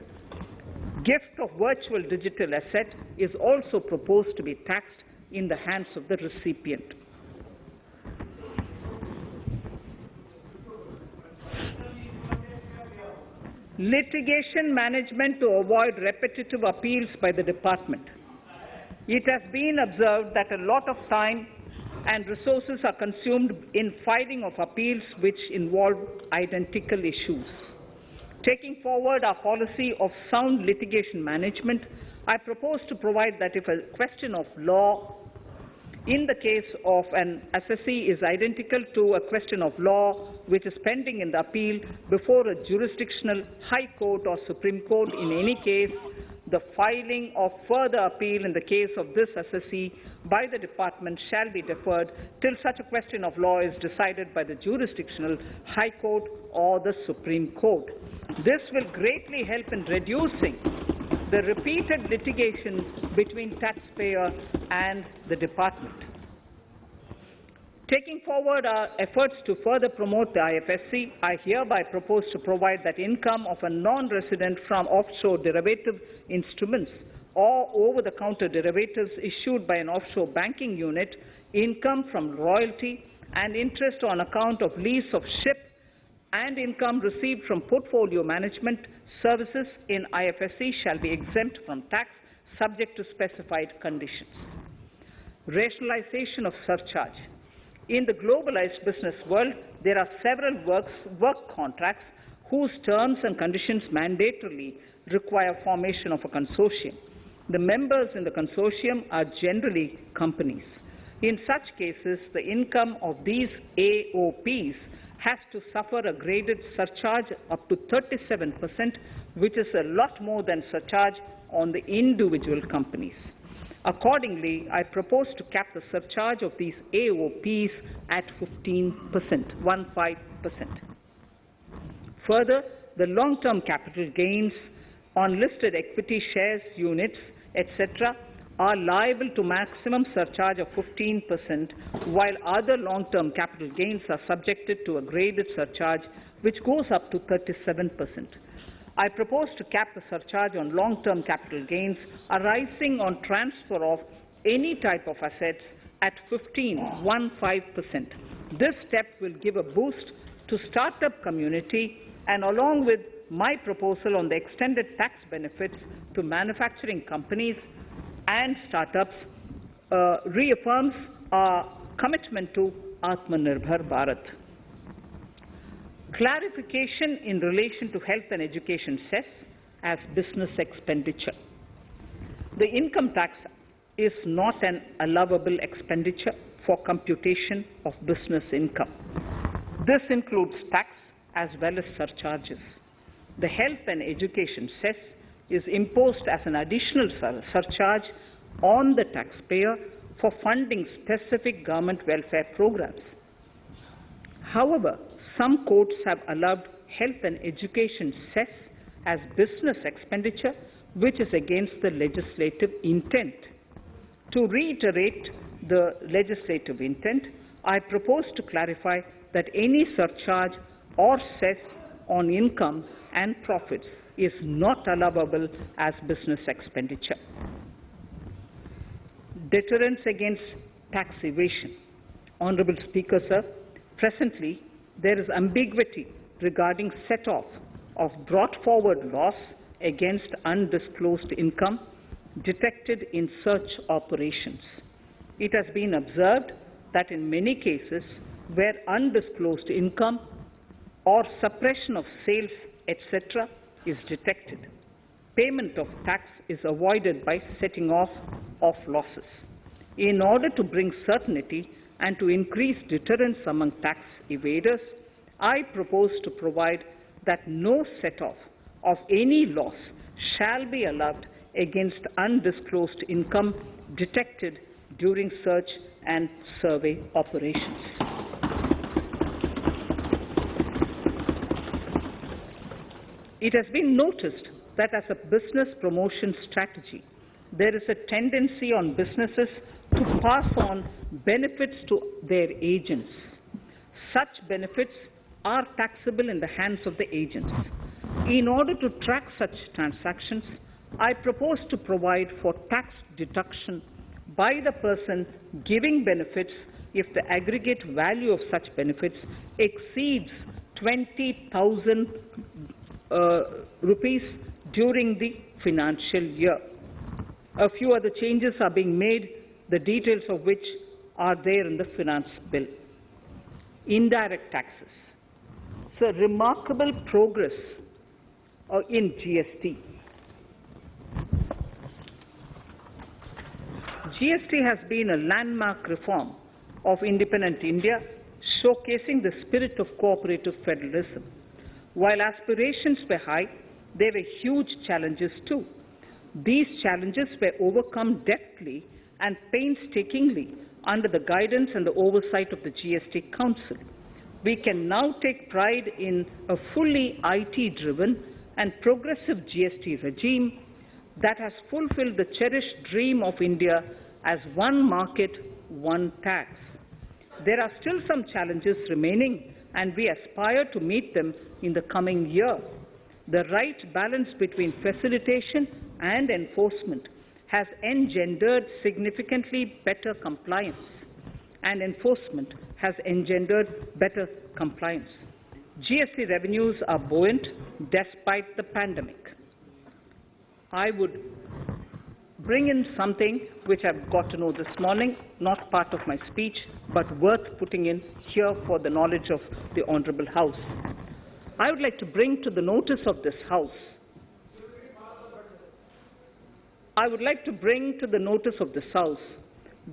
Gift of virtual digital asset is also proposed to be taxed in the hands of the recipient. Litigation management to avoid repetitive appeals by the department. It has been observed that a lot of time and resources are consumed in filing of appeals which involve identical issues. Taking forward our policy of sound litigation management, I propose to provide that if a question of law in the case of an assessee is identical to a question of law which is pending in the appeal before a jurisdictional High Court or Supreme Court, in any case, the filing of further appeal in the case of this assessee by the department shall be deferred till such a question of law is decided by the jurisdictional High Court or the Supreme Court. This will greatly help in reducing the repeated litigation between taxpayer and the department. Taking forward our efforts to further promote the IFSC, I hereby propose to provide that income of a non-resident from offshore derivative instruments or over-the-counter derivatives issued by an offshore banking unit, income from royalty and interest on account of lease of ship, and income received from portfolio management services in IFSC shall be exempt from tax, subject to specified conditions. Rationalization of surcharge. In the globalized business world, there are several work contracts whose terms and conditions mandatorily require formation of a consortium. The members in the consortium are generally companies. In such cases, the income of these AOPs has to suffer a graded surcharge up to 37%, which is a lot more than surcharge on the individual companies. Accordingly, I propose to cap the surcharge of these AOPs at 15%, 15%. Further, the long-term capital gains on listed equity shares, units, etc., are liable to maximum surcharge of 15%, while other long-term capital gains are subjected to a graded surcharge which goes up to 37%. I propose to cap the surcharge on long-term capital gains arising on transfer of any type of assets at 15%. This step will give a boost to startup community, and along with my proposal on the extended tax benefits to manufacturing companies and startups, reaffirms our commitment to Atmanirbhar Bharat. Clarification in relation to health and education cess as business expenditure. The income tax is not an allowable expenditure for computation of business income. This includes tax as well as surcharges. The health and education cess is imposed as an additional surcharge on the taxpayer for funding specific government welfare programs. However, some courts have allowed health and education cess as business expenditure, which is against the legislative intent. To reiterate the legislative intent, I propose to clarify that any surcharge or cess on income and profits is not allowable as business expenditure. Deterrence against tax evasion. Honourable Speaker, sir, presently there is ambiguity regarding set-off of brought-forward loss against undisclosed income detected in search operations. It has been observed that in many cases where undisclosed income or suppression of sales, etc., is detected, payment of tax is avoided by setting off of losses. In order to bring certainty and to increase deterrence among tax evaders, I propose to provide that no set-off of any loss shall be allowed against undisclosed income detected during search and survey operations. It has been noticed that as a business promotion strategy, there is a tendency on businesses to pass on benefits to their agents. Such benefits are taxable in the hands of the agents. In order to track such transactions, I propose to provide for tax deduction by the person giving benefits if the aggregate value of such benefits exceeds 20,000 rupees during the financial year. A few other changes are being made, the details of which are there in the finance bill. Indirect taxes. So remarkable progress in GST. GST has been a landmark reform of independent India, showcasing the spirit of cooperative federalism. While aspirations were high, there were huge challenges too. These challenges were overcome deftly and painstakingly under the guidance and the oversight of the GST Council. we can now take pride in a fully IT-driven and progressive GST regime that has fulfilled the cherished dream of India as one market, one tax. There are still some challenges remaining, and we aspire to meet them in the coming year. The right balance between facilitation and enforcement has engendered significantly better compliance, and enforcement has engendered better compliance. GST revenues are buoyant despite the pandemic. I would bring in something which I've got to know this morning, not part of my speech, but worth putting in here for the knowledge of the Honourable House. I would like to bring to the notice of this House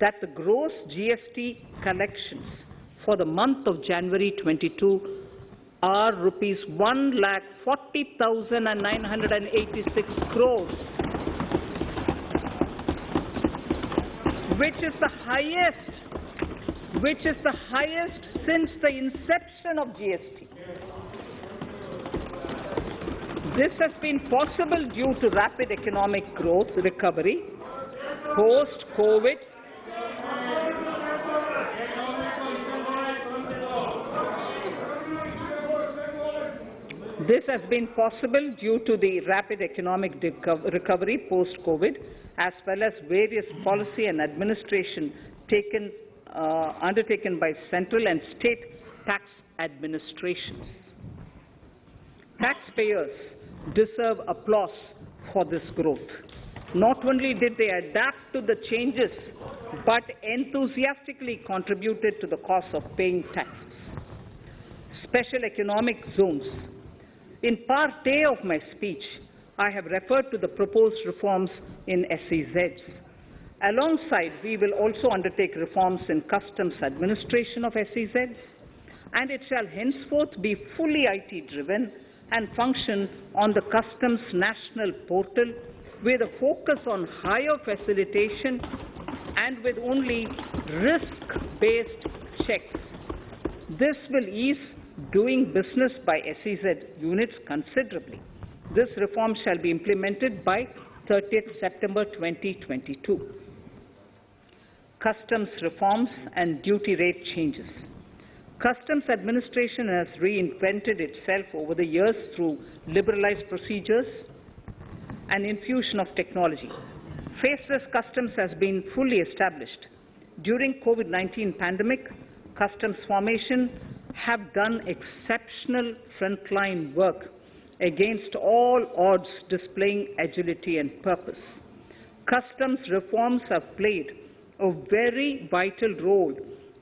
that the gross GST collections for the month of January 22 are rupees 1,40,986 crores, which is the highest since the inception of GST. This has been possible due to rapid economic growth, recovery, post-COVID, This has been possible due to the rapid economic recovery post-COVID, as well as various policy and administration undertaken by central and state tax administrations. Taxpayers deserve applause for this growth. Not only did they adapt to the changes, but enthusiastically contributed to the cost of paying taxes. Special economic zones. In part A of my speech, I have referred to the proposed reforms in SEZs. Alongside, we will also undertake reforms in customs administration of SEZs, and it shall henceforth be fully IT-driven and function on the customs national portal with a focus on higher facilitation and with only risk-based checks. This will ease doing business by SEZ units considerably. This reform shall be implemented by 30th September 2022. Customs reforms and duty rate changes. Customs administration has reinvented itself over the years through liberalized procedures and infusion of technology. Faceless customs has been fully established. During COVID-19 pandemic, customs formation have done exceptional frontline work against all odds, displaying agility and purpose. Customs reforms have played a very vital role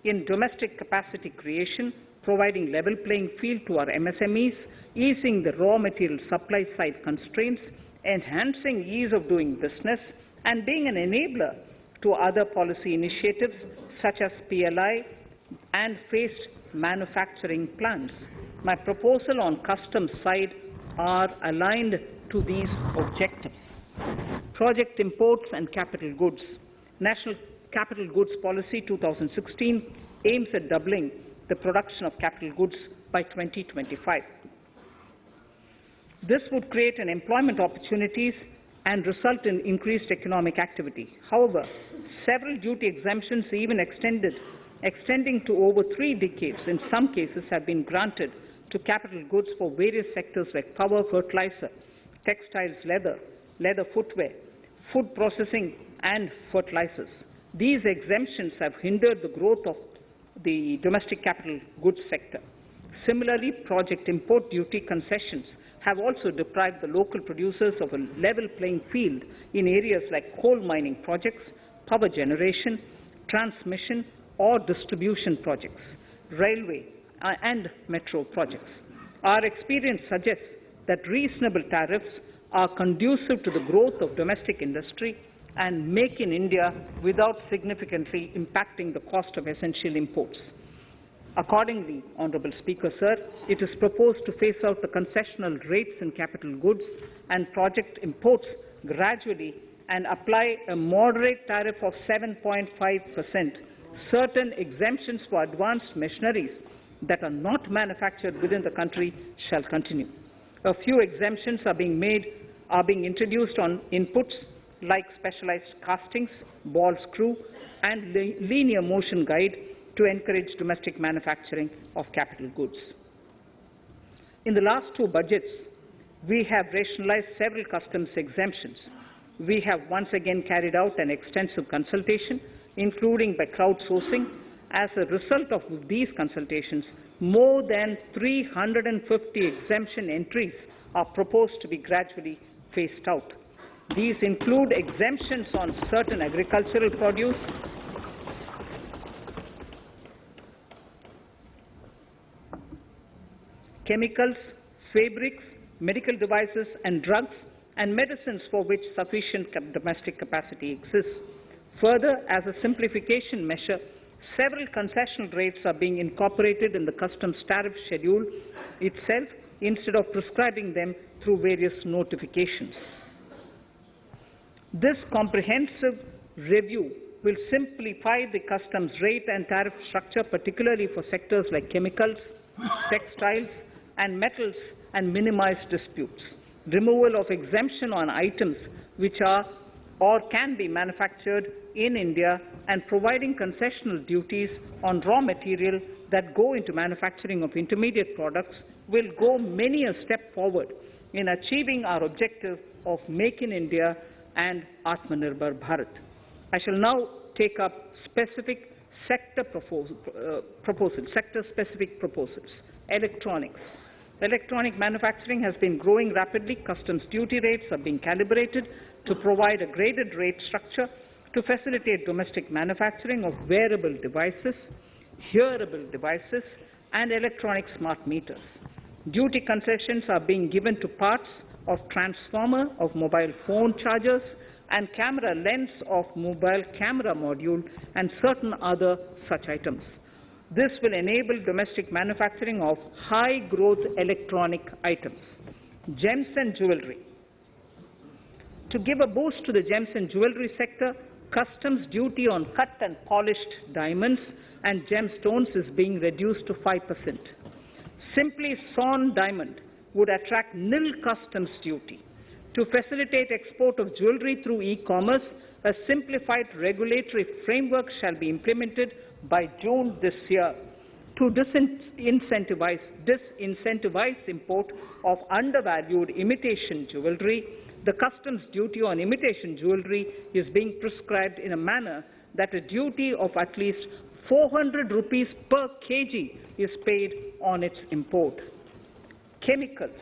in domestic capacity creation, providing level playing field to our MSMEs, easing the raw material supply side constraints, enhancing ease of doing business, and being an enabler to other policy initiatives such as PLI and phased manufacturing plans. My proposal on customs side are aligned to these objectives. Project imports and capital goods. National Capital Goods Policy 2016 aims at doubling the production of capital goods by 2025. This would create an employment opportunities and result in increased economic activity. However, several duty exemptions, even extending to over 3 decades, in some cases have been granted to capital goods for various sectors like power, fertilizer, textiles, leather footwear, food processing, and fertilizers. These exemptions have hindered the growth of the domestic capital goods sector. Similarly, project import duty concessions have also deprived the local producers of a level playing field in areas like coal mining projects, power generation, transmission or distribution projects, railway and metro projects. Our experience suggests that reasonable tariffs are conducive to the growth of domestic industry and make in India without significantly impacting the cost of essential imports. Accordingly, Honourable Speaker, Sir, it is proposed to phase out the concessional rates in capital goods and project imports gradually and apply a moderate tariff of 7.5%. Certain exemptions for advanced machineries that are not manufactured within the country shall continue. A few exemptions are being introduced on inputs like specialized castings, ball screw, and linear motion guide to encourage domestic manufacturing of capital goods. In the last two budgets, we have rationalized several customs exemptions. We have once again carried out an extensive consultation, including by crowdsourcing. As a result of these consultations, more than 350 exemption entries are proposed to be gradually phased out. These include exemptions on certain agricultural produce, chemicals, fabrics, medical devices and drugs, and medicines for which sufficient domestic capacity exists. Further, as a simplification measure, several concessional rates are being incorporated in the customs tariff schedule itself instead of prescribing them through various notifications. This comprehensive review will simplify the customs rate and tariff structure, particularly for sectors like chemicals, textiles, and metals, and minimize disputes. Removal of exemption on items which are or can be manufactured in India, and providing concessional duties on raw material that go into manufacturing of intermediate products will go many a step forward in achieving our objective of Make in India and Atmanirbhar Bharat. I shall now take up specific sector-specific proposals. Electronics. Electronic manufacturing has been growing rapidly. Customs duty rates are being calibrated to provide a graded rate structure to facilitate domestic manufacturing of wearable devices, hearable devices, and electronic smart meters. Duty concessions are being given to parts of transformer of mobile phone chargers and camera lens of mobile camera module and certain other such items. This will enable domestic manufacturing of high-growth electronic items. Gems and jewelry. To give a boost to the gems and jewelry sector, customs duty on cut and polished diamonds and gemstones is being reduced to 5%. Simply sawn diamond would attract nil customs duty. To facilitate export of jewelry through e-commerce, a simplified regulatory framework shall be implemented by June this year to disincentivize import of undervalued imitation jewelry. The customs duty on imitation jewelry is being prescribed in a manner that a duty of at least 400 rupees per kg is paid on its import. Chemicals.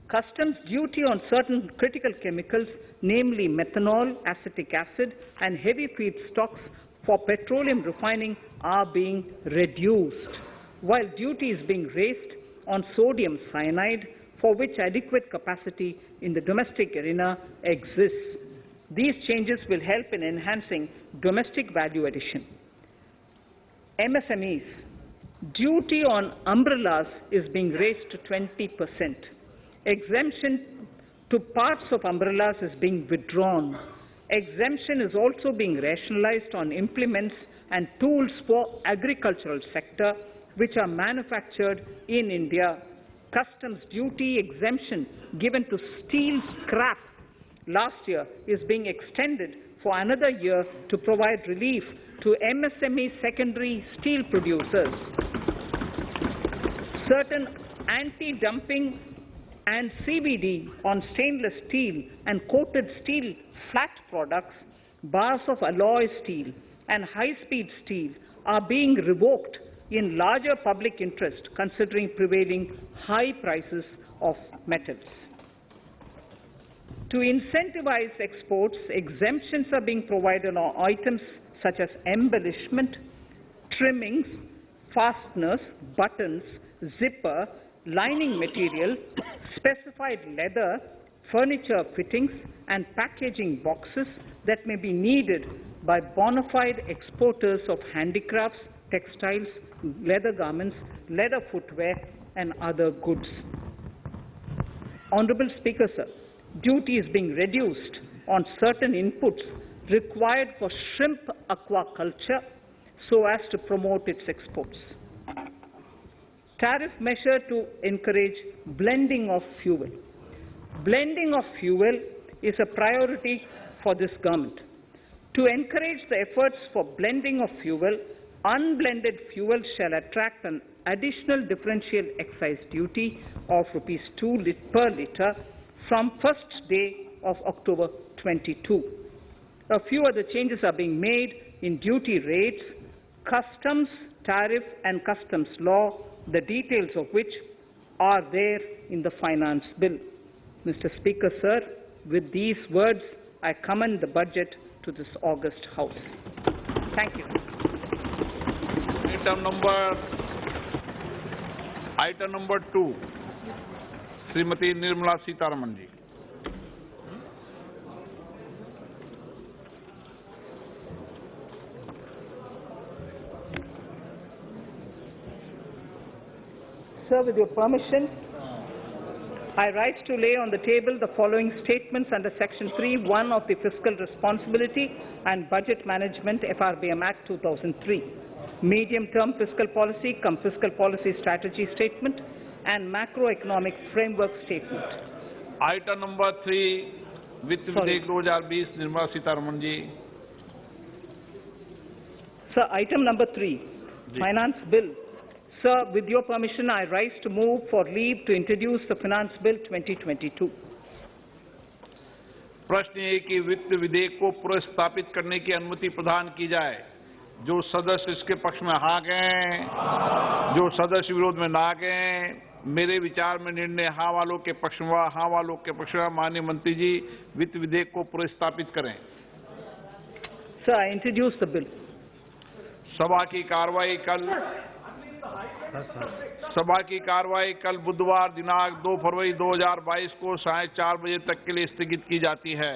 Customs duty on certain critical chemicals, namely methanol, acetic acid, and heavy feedstocks for petroleum refining, are being reduced, while duty is being raised on sodium cyanide, for which adequate capacity in the domestic arena exists. These changes will help in enhancing domestic value addition. MSMEs. Duty on umbrellas is being raised to 20%. Exemption to parts of umbrellas is being withdrawn. Exemption is also being rationalized on implements and tools for agricultural sector which are manufactured in India. Customs duty exemption given to steel scrap last year is being extended for another year to provide relief to MSME secondary steel producers. Certain anti-dumping and CVD on stainless steel and coated steel flat products, bars of alloy steel and high-speed steel are being revoked in larger public interest considering prevailing high prices of metals. To incentivize exports, exemptions are being provided on items such as embellishment, trimmings, fasteners, buttons, zipper, lining material, specified leather, furniture fittings, and packaging boxes that may be needed by bona fide exporters of handicrafts, textiles, leather garments, leather footwear, and other goods. Honourable Speaker, sir, duty is being reduced on certain inputs required for shrimp aquaculture so as to promote its exports. Tariff measure to encourage blending of fuel. Blending of fuel is a priority for this government. To encourage the efforts for blending of fuel, unblended fuel shall attract an additional differential excise duty of ₹2 per litre from first day of October 22. A few other changes are being made in duty rates, customs, tariff and customs law, the details of which are there in the finance bill. Mr. Speaker, sir, with these words, I commend the budget to this august House. Thank you. Item number 2, Srimati Nirmala Sitharaman ji. Sir, with your permission, I rise to lay on the table the following statements under Section 3(1) of the Fiscal Responsibility and Budget Management FRBM Act 2003, Medium-Term Fiscal Policy cum Fiscal Policy Strategy Statement and Macroeconomic Framework Statement. Item number 3, Vitt Videk 2020, Nirmala Sitharaman ji. Sir, item number 3, Finance Bill. Sir, with your permission, I rise to move for leave to introduce the Finance Bill 2022. प्रश्न ये कि वित्त विधेयक को पुनर्स्थापित करने की अनुमति प्रदान की जाए। जो सदस्य इसके पक्ष में हाँ कहें, जो सदस्य विरोध में ना कहें, मेरे विचार में निर्णय हाँ वालों के पक्ष में, हाँ वालों के पक्ष में। माननीय मंत्री जी, वित्त विधेयक को पुनर्स्थापित करें। Sir, I introduce the bill. सभा की कार्रवाई कल बुधवार दिनांक 2 फरवरी 2022 को 4:30 बजे तक के लिए स्थगित की जाती है।